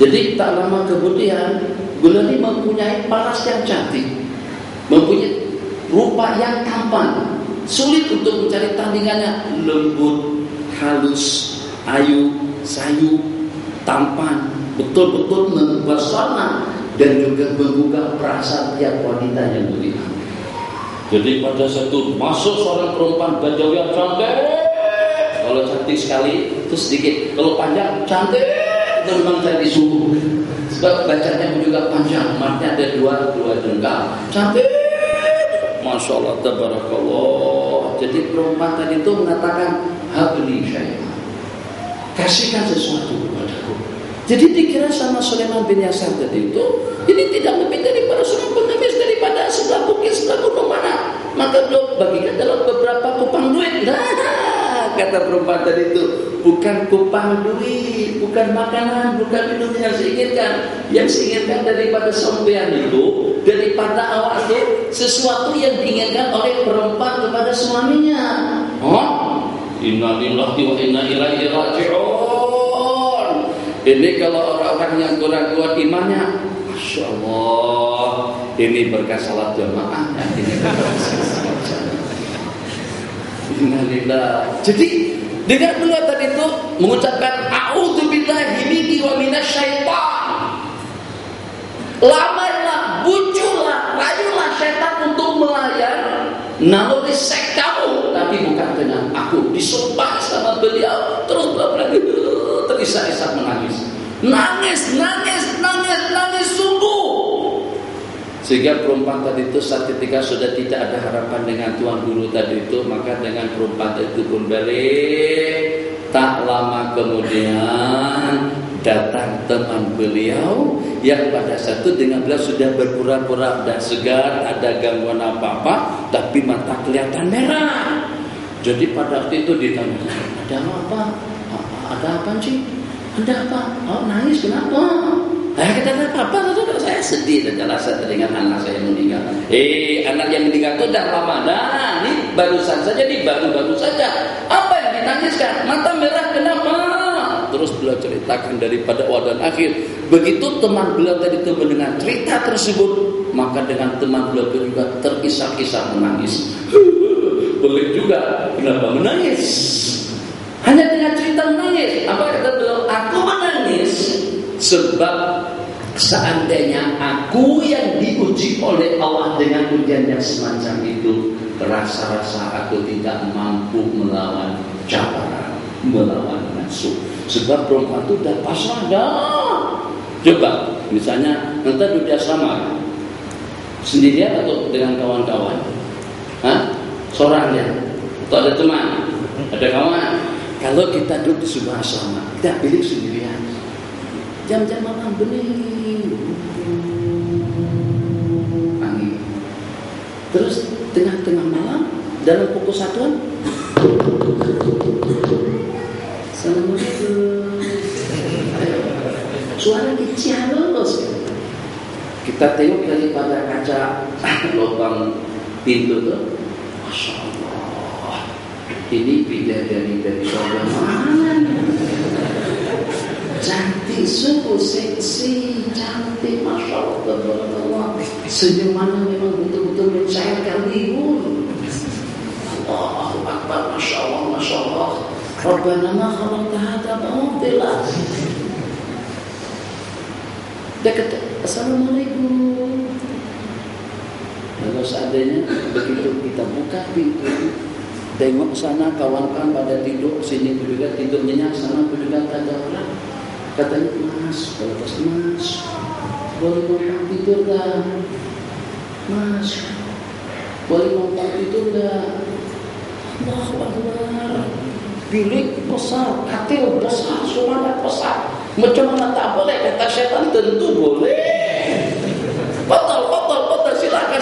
Jadi tak lama kemudian beliau ini mempunyai paras yang cantik, mempunyai rupa yang tampan, sulit untuk mencari tandingannya. Lembut, halus, ayu, sayu, tampan, betul-betul mempesona dan juga menggugah perasaan tiap wanita yang melihat. Jadi pada saat itu masuk seorang perempuan Badawi yang cantik. Kalau cantik sekali itu sedikit, kalau panjang cantik itu memang cantik sungguh. Sebab bacanya juga panjang, matnya ada dua jengkal, cantik. Masya Allah, tabarakallah. Jadi perempuan tadi itu mengatakan habli syai'an, kasihkan sesuatu kepadaku. Jadi dikira sama Sulaiman bin Yasar tadi itu, ini tidak lebih daripada seorang pengemis daripada sebelah bukit, sebelah gunung mana. Maka beliau bagikan dalam beberapa kupang duit. Nah, kata perempuan tadi itu, bukan kupang duit, bukan makanan, bukan minum yang saya inginkan. Yang saya inginkan daripada sampean itu, daripada awak itu, sesuatu yang diinginkan oleh perempuan kepada suaminya. Oh, innalillahi wa inna ilaihi raji'un. Ini kalau orang-orang yang kurang kuat imannya, masya Allah, ini berkah salat jamaah, ini innalillah. Jadi dengan beliau tadi itu mengucapkan a'udzubillahi minki wa minasyaitan. Lamarlah, bujurlah, rayulah setan untuk melayan naluri seks kamu, tapi bukan dengan aku. Disumpah sama beliau, terus beliau terisak-isak menangis. Nangis sungguh. Sehingga perempuan tadi itu saat ketika sudah tidak ada harapan dengan tuan guru tadi itu, maka dengan perempuan itu pun balik. Tak lama kemudian datang teman beliau yang pada saat itu dengan beliau sudah berpura-pura dan segar, ada gangguan apa-apa, tapi mata kelihatan merah. Jadi pada waktu itu ditanya, ada apa? Ada apa sih? Ada apa? Oh, nangis kenapa? Kata apa? Saya sedih dan alasan dengan anak saya meninggal. Anak yang meninggal itu dah lama. Nah, ini barusan saja, baru saja. Apa yang ditangiskan? Mata merah kenapa? Terus beliau ceritakan daripada awal dan akhir. Begitu teman beliau tadi itu mendengar cerita tersebut, maka dengan teman beliau itu juga terisak-isak menangis. Boleh juga, kenapa menangis? Hanya dengan cerita menangis. Apa kata beliau? Aku menangis sebab seandainya aku yang diuji oleh Allah dengan ujian yang semacam itu, rasa-rasa aku tidak mampu melawan cabaran, melawan nafsu. Sebab perempuan itu sudah pasrah dah. Coba, misalnya nanti duduk asrama sendirian atau dengan kawan-kawan? Seorang atau ada teman, ada kawan. Kalau kita duduk di sebuah asrama, kita pilih sendirian. Jam-jam malam bening, angin. Terus tengah-tengah malam dalam pukul 1-an, Assalamualaikum. Suara kecil halus. Kita tengok daripada kaca lubang pintu tu, masya Allah, ini bidadari dari surga mana? Cantik, sungguh seksi, cantik, masya Allah, senyumannya memang betul-betul mencairkan hidung. Allahu Akbar, masya Allah, masya Allah. Rabbana ma khalaqta hadza batila. Dia kata, Assalamualaikum. Kalau seandainya begitu kita buka pintu, tengok sana kawan-kawan pada tidur, sini juga tidur nyenyak, sana juga tak ada orang. Katanya, Mas, kalau pas Mas, boleh numpang tidur dah. Mas, boleh numpang tidur dah. Allahu Akbar. Bilik besar, katil besar, semuanya besar. Macam mana tak boleh? Kata syaitan, tentu boleh. Betul, silakan.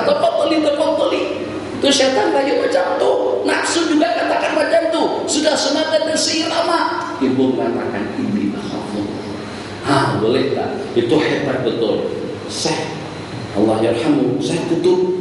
Tafadhali. Itu syaitan lagi macam tu. Nafsu juga katakan macam tu. Sudah senada dan seirama. Ibu mengatakan ini akhafullah. Boleh tak? Itu hebat betul. Allah yarhamu, saya tutup.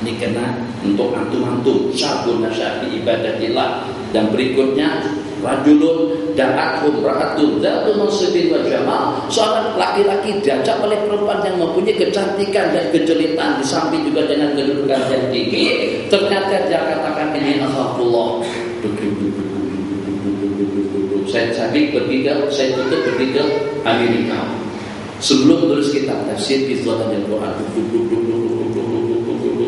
Ini kena untuk antum-antum. Syabun nasyafi ibadatillah. Dan berikutnya, rajulun da'athum ra'atun dzatu mansibin wa jamal. Seorang laki-laki diajak oleh perempuan yang mempunyai kecantikan dan kejelitan, di samping juga dengan kedudukan yang tinggi. Ternyata dia katakan ini akhafullah. Saya tutup pergi ke Amerika. Sebelum tulis kitab tafsir Qizatan Al-Quran,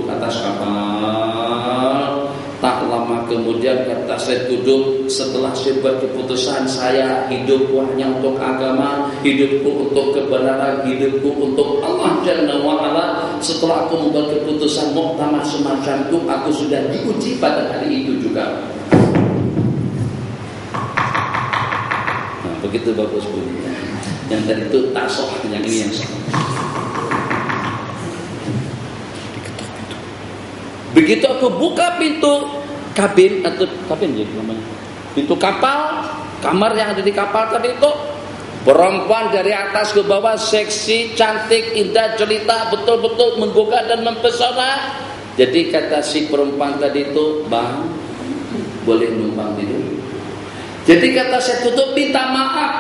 atas kapal. Tak lama kemudian kata saya duduk, setelah saya buat keputusan, saya hidupku hanya untuk agama, hidupku untuk kebenaran, hidupku untuk Allah Jalla wa'ala. Setelah aku membuat keputusan muktamar semacam itu, aku sudah diuji pada hari itu juga. Nah, begitu bagus bunyinya. Yang tadi itu tak sah, yang ini yang sah. Begitu aku buka pintu kabin atau kabin ya namanya, pintu kapal, kamar yang ada di kapal tadi itu, perempuan dari atas ke bawah seksi, cantik, indah, jelita, betul-betul menggugah dan mempesona. Jadi kata si perempuan tadi itu, Bang, boleh numpang tidur? Jadi kata saya tutup, minta maaf.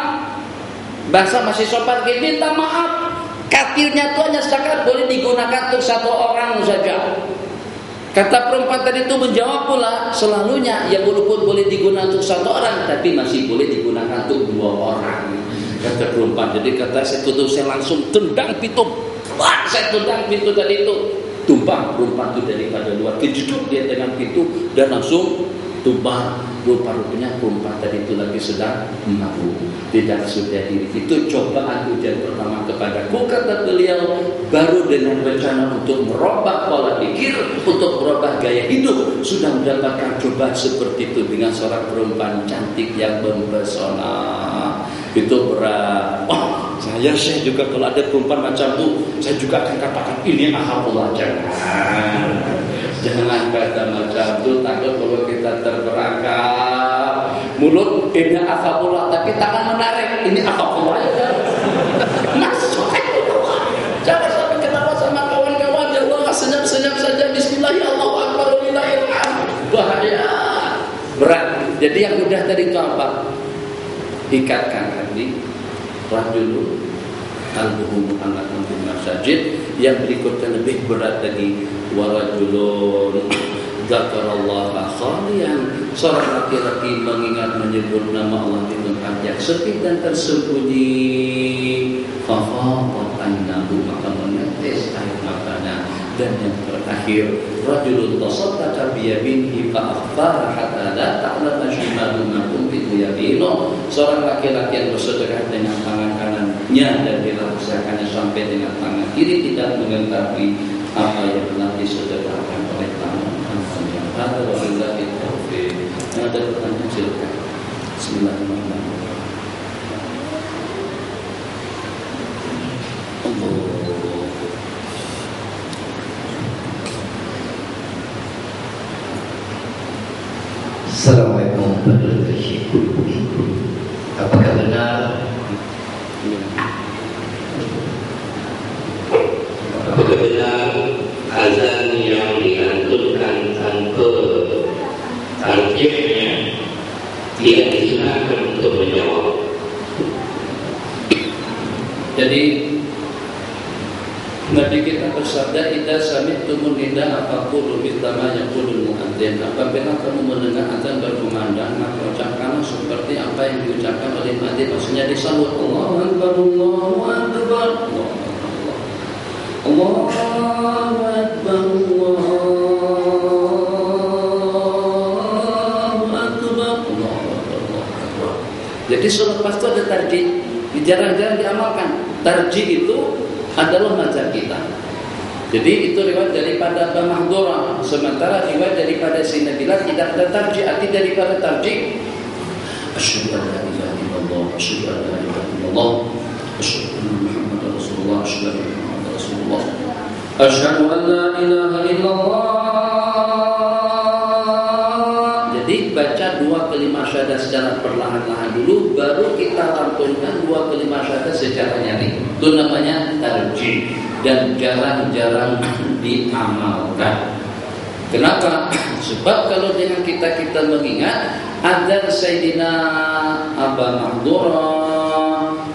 Bahasa masih sopan, minta maaf. Katilnya itu hanya setakat boleh digunakan untuk satu orang saja. Kata perempuan tadi itu menjawab pula, selalunya ya walaupun boleh digunakan untuk satu orang, tapi masih boleh digunakan untuk dua orang. Kata perempuan, jadi kata saya tutup, saya langsung tendang pintu. Wah, saya tendang pintu tadi itu, tumbang perempuan itu daripada luar, kejeduk dia dengan pintu dan langsung tumbang. Rupa-rupanya perempuan tadi itu lagi sedang mabuk, tidak sudah diri. Itu cobaan ujian pertama kepadaku, kata beliau. Baru dengan rencana untuk merubah pola pikir, untuk merubah gaya hidup, sudah mendapatkan cobaan seperti itu dengan seorang perempuan cantik yang mempesona. Itu berat. Saya juga kalau ada perempuan macam itu, saya juga akan katakan ini akhafullah. Jangan kata macam itu, takut kalau kita terperangkap. Mulut ini akhafullah, tapi tangan menarik, ini akhafullah. Masuk itu. Jangan sampai ketawa sama kawan-kawan. Ya Allah, senyap-senyap saja. Bismillah, Allahu Akbar, walillahilhamd. Bahaya, berat. Jadi yang mudah tadi itu apa? Ikatkan hati. Rajulun qalbuhu mu'allaqun bil masajid. Yang berikutnya lebih berat lagi, warajulun dzakarallaha khalian. Seorang laki-laki mengingat menyebut nama Allah di tempat yang sepi dan tersembunyi. Fafadat annahu, maka menetes air matanya. Dan yang terakhir, rajulun tasaddaqa bi yaminihi fa akhfara hatta la ta'lama shimaluhu ma tunfiqu yaminuhu. Seorang laki-laki yang bersedekah dengan tangan kanannya dan dirahasiakannya sampai dengan tangan kiri, tidak mengetahui apa yang telah disedekahkan oleh tangan kanannya. Ada wabillahi taufiq. Ada pertanyaan, silakan. Bismillahirrahmanirrahim. Assalamualaikum warahmatullahi wabarakatuh. Apakah benar azan yang dianturkan tanpa tarjih disunahkan untuk menjawab. Jadi Nabi kita bersabda, "Idza sami'tumun nida faqulu mithla ma yaqulul muadzin." Apabila kamu mendengar azan berkumandang, maka ucapkanlah seperti apa yang diucapkan oleh muadzin. Maksudnya disambut Allahu Akbar, Allahu Akbar, Allahu Akbar, Allahu Akbar. Jadi selepas itu ada tarjih, jarang-jarang diamalkan. Tarjih itu adalah mazhab kita. Jadi itu riwayat daripada Abu Mahdura. Sementara riwayat daripada Sayyidina Bilal tidak ada tarjih. Arti daripada tarjih, asyhadu an la ilaha illallah, asyhadu an la ilaha illallah, asyhadu anna Muhammadar Rasulullah, asyhadu anna Muhammadar Rasulullah, asyhadu an la ilaha illallah. Jadi baca dua kalimat syahadat secara perlahan-lahan dulu, baru kita lantunkan dua kalimat syahadat secara nyaring. Itu namanya tarjih dan jarang-jarang diamalkan. Kenapa? Sebab kalau dengan kita mengingat azan Sayyidina Abu Mahdura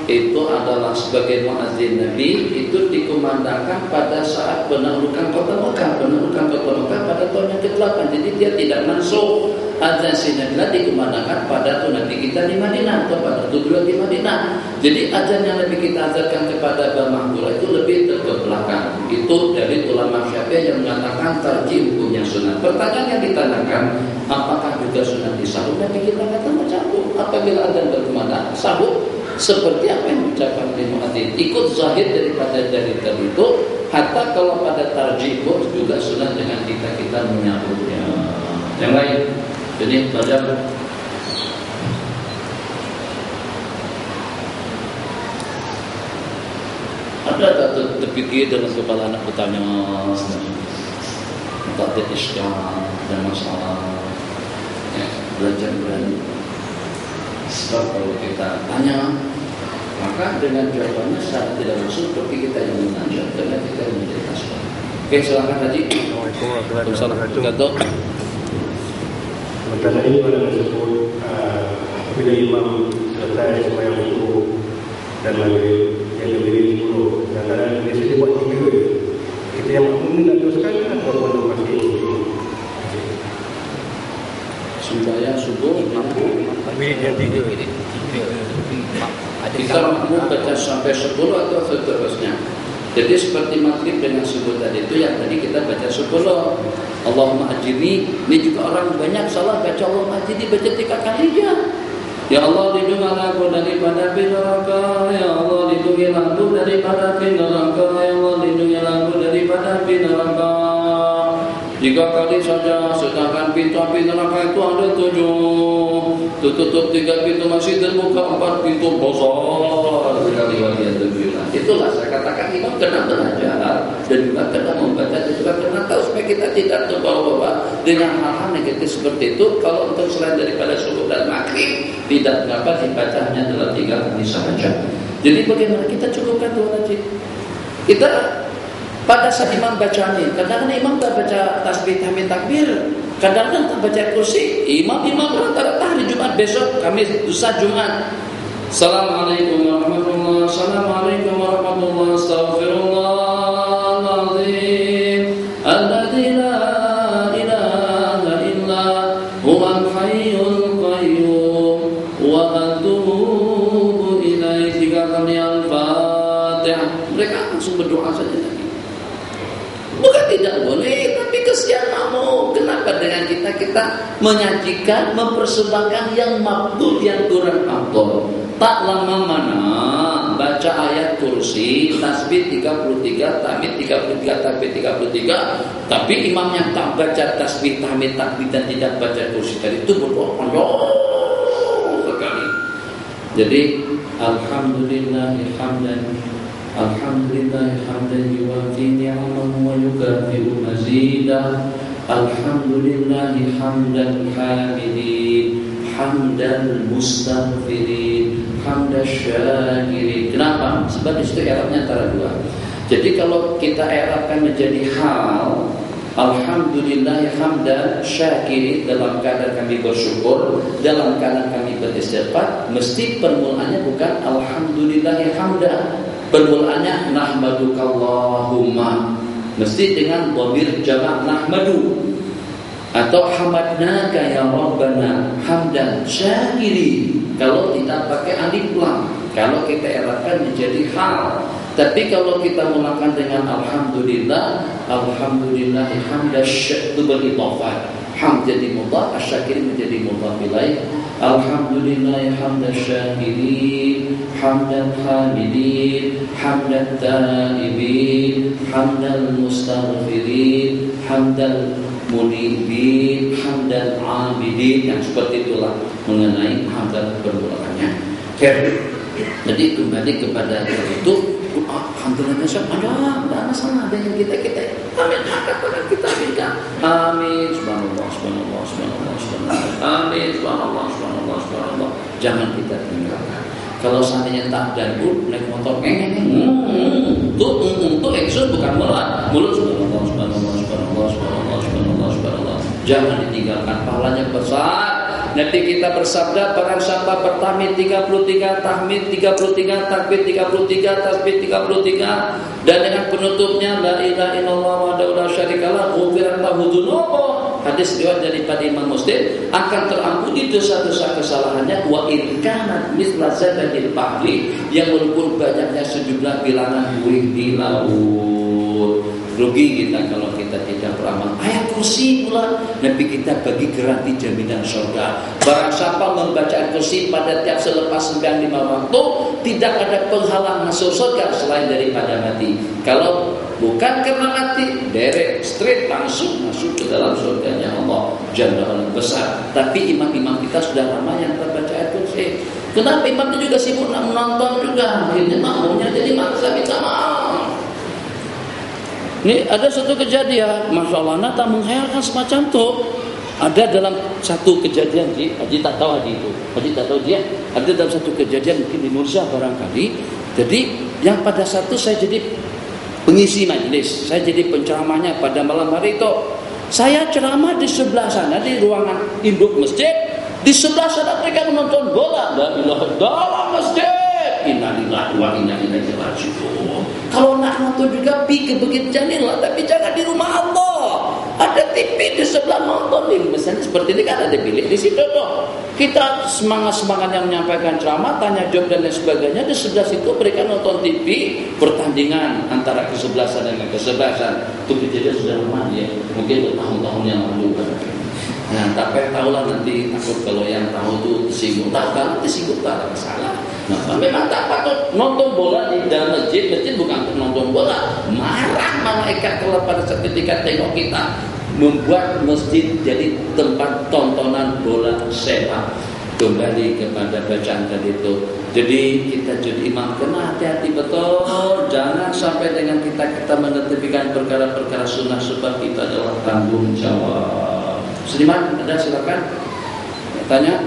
itu adalah sebagai muazzin Nabi, itu dikumandangkan pada saat penaklukan kota Mekah pada tahun yang ke-8. Jadi dia tidak masuk. Azan Sayyidina dikumandangkan pada tahun Nabi kita di Madinah atau pada tujuan di Madinah. Jadi azan yang Nabi kita azankan kepada Abu Mahdura itu lebih terbelakang. Itu dari ulama Syafi'i yang mengatakan tarjih hukumnya sunat. Pertanyaan yang ditanyakan, apakah juga sunat disahut? Nabi kita kata mencabut. Apabila azan berkumandang sahut seperti apa yang diucapkan oleh muadzin. Ikut zahir daripada dalil tadi itu. Hatta kalau pada tarjih pun juga sunat dengan kita menyambutnya. Yang lain. Jadi pada ada tak terpikir dalam kepala anak bertanya tak ada isyah dan masalah ya, belajar berani. Sebab kalau kita tanya, maka dengan jawabannya secara tidak langsung seperti kita yang menanya karena kita yang menjadi kasar. Oke, silakan Haji. Assalamualaikum warahmatullahi wabarakatuh. Sementara ini pada disebut bila imam selesai sembahyang subuh dan maghrib yang berdiri 10 dan kadang biasanya buat 3. Kita yang makmum nak teruskan atau pun masih sembahyang subuh maghrib yang 3. Kita makmum baca sampai 10 atau seterusnya. Jadi seperti maghrib dengan subuh tadi itu yang tadi kita baca 10. Allahumma ajirni. Ini juga orang banyak salah baca Allahumma ajirni, baca 3 kali aja. Ya Allah, lindungilah aku daripada api neraka. Ya Allah, lindungilah aku daripada api neraka. Ya Allah, lindungilah aku daripada api neraka. 3 kali saja, sedangkan pintu api neraka itu ada 7. Tutup 3 pintu masih terbuka, 4 pintu besar sekali. Itulah saya katakan imam kena belajar dan juga kena membaca dan juga kena tahu supaya kita tidak terbawa-bawa dengan hal-hal negatif seperti itu. Kalau untuk selain daripada subuh dan maghrib tidak dapat dibaca hanya dalam 3 kali saja. Jadi bagaimana kita cukupkan Tuhan Haji? Kita pada saat imam baca ini, kadang-kadang imam tak baca tasbih tahmid takbir, kadang-kadang tak baca kursi. Imam rata-rata hari Jumat, besok Kamis, lusa Jumat. Assalamualaikum warahmatullahi wabarakatuh. Assalamualaikum warahmatullahi Astaghfirullahaladzim alladzi la ilaha illa huwal hayyul qayyum wa atubu ilaihi. 3 kali Al-Fatihah. Mereka langsung berdoa saja lagi. Bukan tidak boleh, tapi kesian kamu. Kenapa dengan kita menyajikan, mempersembahkan yang makbul, yang kurang makbul. Tak lama mana baca ayat kursi, tasbih 33, tahmid 33, takbir 33. Tapi imam yang tak baca tasbih, tahmid, takbir dan tidak baca kursi tadi itu berdoa panjang sekali. Jadi alhamdulillahi hamdan, alhamdulillahi hamdan yuwafi ni'amahu wa yukafi'u mazidah. Alhamdulillahi hamdan hamidin, hamdan mustaghfirin, hamdan syakirin. Kenapa? Sebab di situ i'rabnya antara 2. Jadi kalau kita i'rabkan menjadi hal, Alhamdulillah hamdan syakirin, dalam keadaan kami bersyukur, dalam keadaan kami beristighfar. Mesti permulaannya bukan alhamdulillah hamdan, permulaannya nahmadukallahumma, mesti dengan dhamir jamak nahmadu, atau hamadnaka ya rabbana hamdan syakiri kalau tidak pakai alif lam, kalau kita i'rabkan menjadi hal. Tapi kalau kita mulakan dengan alhamdulillah, alhamdulillah hamdan itu beridhafah, hamd jadi mudhaf, asyakir menjadi mudhaf ilaih. Alhamdulillah hamdan syakirin, hamdan hamidin, hamdan taibin, hamdan mustaghfirin, hamdan munibin, hamdan abidin. Yang seperti itulah mengenai hamdan permulaannya. Jadi kembali kepada itu, alhamdulillah ada masalah dengan kita. Amin, angkat kita aminkan. Amin, subhanallah, subhanallah, subhanallah, subhanallah. Amin, subhanallah, subhanallah, subhanallah. Jangan kita tinggalkan. Kalau seandainya tak dan naik motor, itu eksus bukan mulut subhanallah, subhanallah, subhanallah, subhanallah, subhanallah, subhanallah. Jangan ditinggalkan, pahalanya besar. Nanti kita bersabda, barang siapa bertahmid 33, tahmid 33, takbir 33, tasbih 33, dan dengan penutupnya la ilaha illallah wahdahu la syarikalah ghufirat lahu dzunubuh. Hadis riwayat daripada Imam Muslim, akan terampuni dosa-dosa kesalahannya wa in kana mithla zabadil bahri, yang walaupun banyaknya sejumlah bilangan buih di laut. Rugi kita kalau kita tidak beramal. Ayat kursi pula Nabi kita bagi garansi jaminan surga. Barang siapa membaca ayat kursi pada tiap selepas sembahyang 5 waktu, tidak ada penghalang masuk surga selain daripada mati. Kalau bukan karena mati, direct straight langsung masuk ke dalam surganya Allah Jalla wa'ala besar. Tapi imam-imam kita sudah lama yang terbaca ayat kursi. Kenapa imam itu juga sibuk menonton juga, akhirnya makmumnya jadi maksa minta maaf. Ini ada satu kejadian, Masya Allah, tak menghayalkan semacam itu. Ada dalam satu kejadian, Haji tak tahu Haji itu, Haji tak tahu dia. Ada dalam satu kejadian mungkin di Nursa barangkali. Jadi yang pada satu saya jadi pengisi majelis, saya jadi penceramahnya pada malam hari itu. Saya ceramah di sebelah sana di ruangan induk masjid, di sebelah sana mereka menonton bola. La ilaha dalam masjid. Innalillahi wa inna ilaihi raji'un. Kalau nak nonton juga pergi ke Bukit Jalil lah, tapi jangan di rumah Allah. Ada TV di sebelah nonton nih, misalnya seperti ini kan ada bilik di situ tuh. Kita semangat yang menyampaikan ceramah, tanya jawab dan lain sebagainya. Di sebelah situ mereka nonton TV pertandingan antara kesebelasan dengan kesebelasan. Itu kejadian sudah lama ya, mungkin bertahun-tahun yang lalu. Nah, tapi tahulah nanti takut kalau yang tahu itu tersinggung. Kalau tersinggung tak ada masalah. Nah, memang tak patut nonton bola di dalam masjid. Masjid bukan untuk nonton bola. Marah malaikat kalau pada saat ketika tengok kita membuat masjid jadi tempat tontonan bola sepak. Kembali kepada bacaan tadi itu. Jadi kita jadi imam kena hati-hati betul. Jangan sampai dengan kita menetepikan perkara-perkara sunnah, sebab kita adalah tanggung jawab. Muslimat ada silakan. Tanya.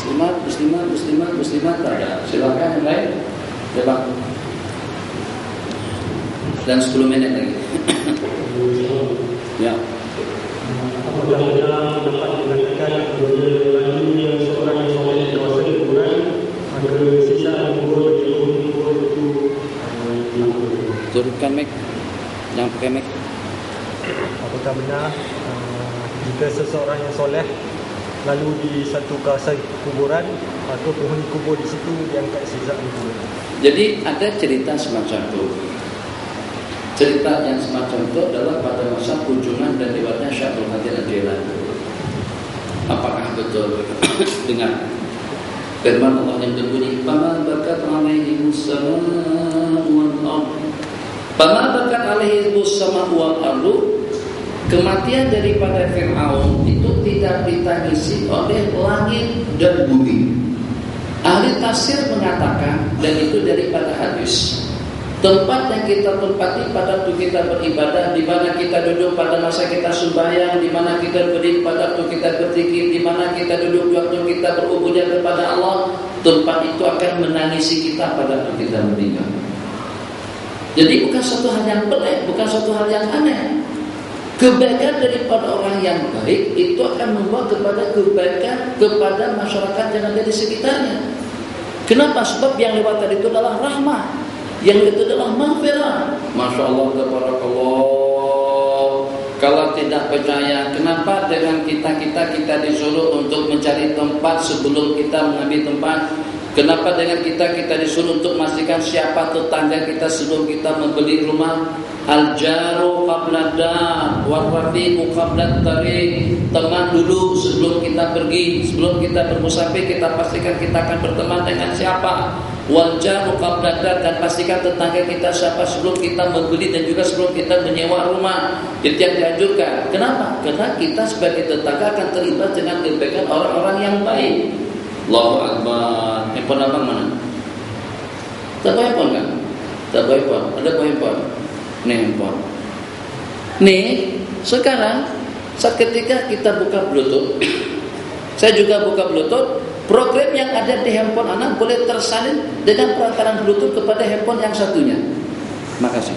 Muslimat ada. Silakan yang lain. Coba. Dan 10 menit lagi. Ya. Apabila dapat dikatakan yang seorang yang soleh dewasa kuburan, maka sisa kubur itu turunkan mic. Yang pakai mic. Apakah benar jika seseorang yang soleh lalu di satu kawasan kuburan, maka penghuni kubur di situ diangkat sisa kubur? Jadi ada cerita semacam itu. Cerita yang semacam itu adalah pada masa kunjungan dan lewatnya Syekh Abdul Qadir Al-Jilani. Apakah betul? Dengar firman Allah yang berbunyi, "Fama bakat alaihimus sama'u wal ardh." Fama bakat alaihimus sama'u wal ardh. Kematian daripada Fir'aun itu tidak ditangisi oleh langit dan bumi. Ahli tafsir mengatakan, dan itu daripada hadis, tempat yang kita tempati pada waktu kita beribadah, di mana kita duduk pada masa kita sembahyang, di mana kita berdiri pada waktu kita berzikir, di mana kita duduk waktu kita berubudiyah kepada Allah, tempat itu akan menangisi kita pada waktu kita meninggal. Jadi bukan suatu hal yang pelik, bukan suatu hal yang aneh. Kebaikan daripada orang yang baik itu akan membawa kepada kebaikan kepada masyarakat yang ada di sekitarnya. Kenapa? Sebab yang lewat tadi itu adalah rahmah, yang itu adalah maghfirah. Masya Allah, tabarakallah. Kalau tidak percaya, kenapa dengan kita disuruh untuk mencari tempat sebelum kita mengambil tempat? Kenapa dengan kita disuruh untuk memastikan siapa tetangga kita sebelum kita membeli rumah? Al-jaru qabla dar wa rafiqu qabla tariq. Teman dulu sebelum kita pergi, sebelum kita bermusafir, kita pastikan kita akan berteman dengan siapa. Wal jaru qabla dar, dan pastikan tetangga kita siapa sebelum kita membeli dan juga sebelum kita menyewa rumah. Itu yang dianjurkan. Kenapa? Karena kita sebagai tetangga akan terlibat dengan kebaikan orang-orang yang baik. Allahu Akbar. Handphone abang mana? Tak bawa handphone kan? Tak bawa handphone. Ada bawa handphone? Nih handphone. Nih sekarang ketika kita buka Bluetooth, saya juga buka Bluetooth. Program yang ada di handphone anak boleh tersalin dengan perantaran Bluetooth kepada handphone yang satunya. Makasih.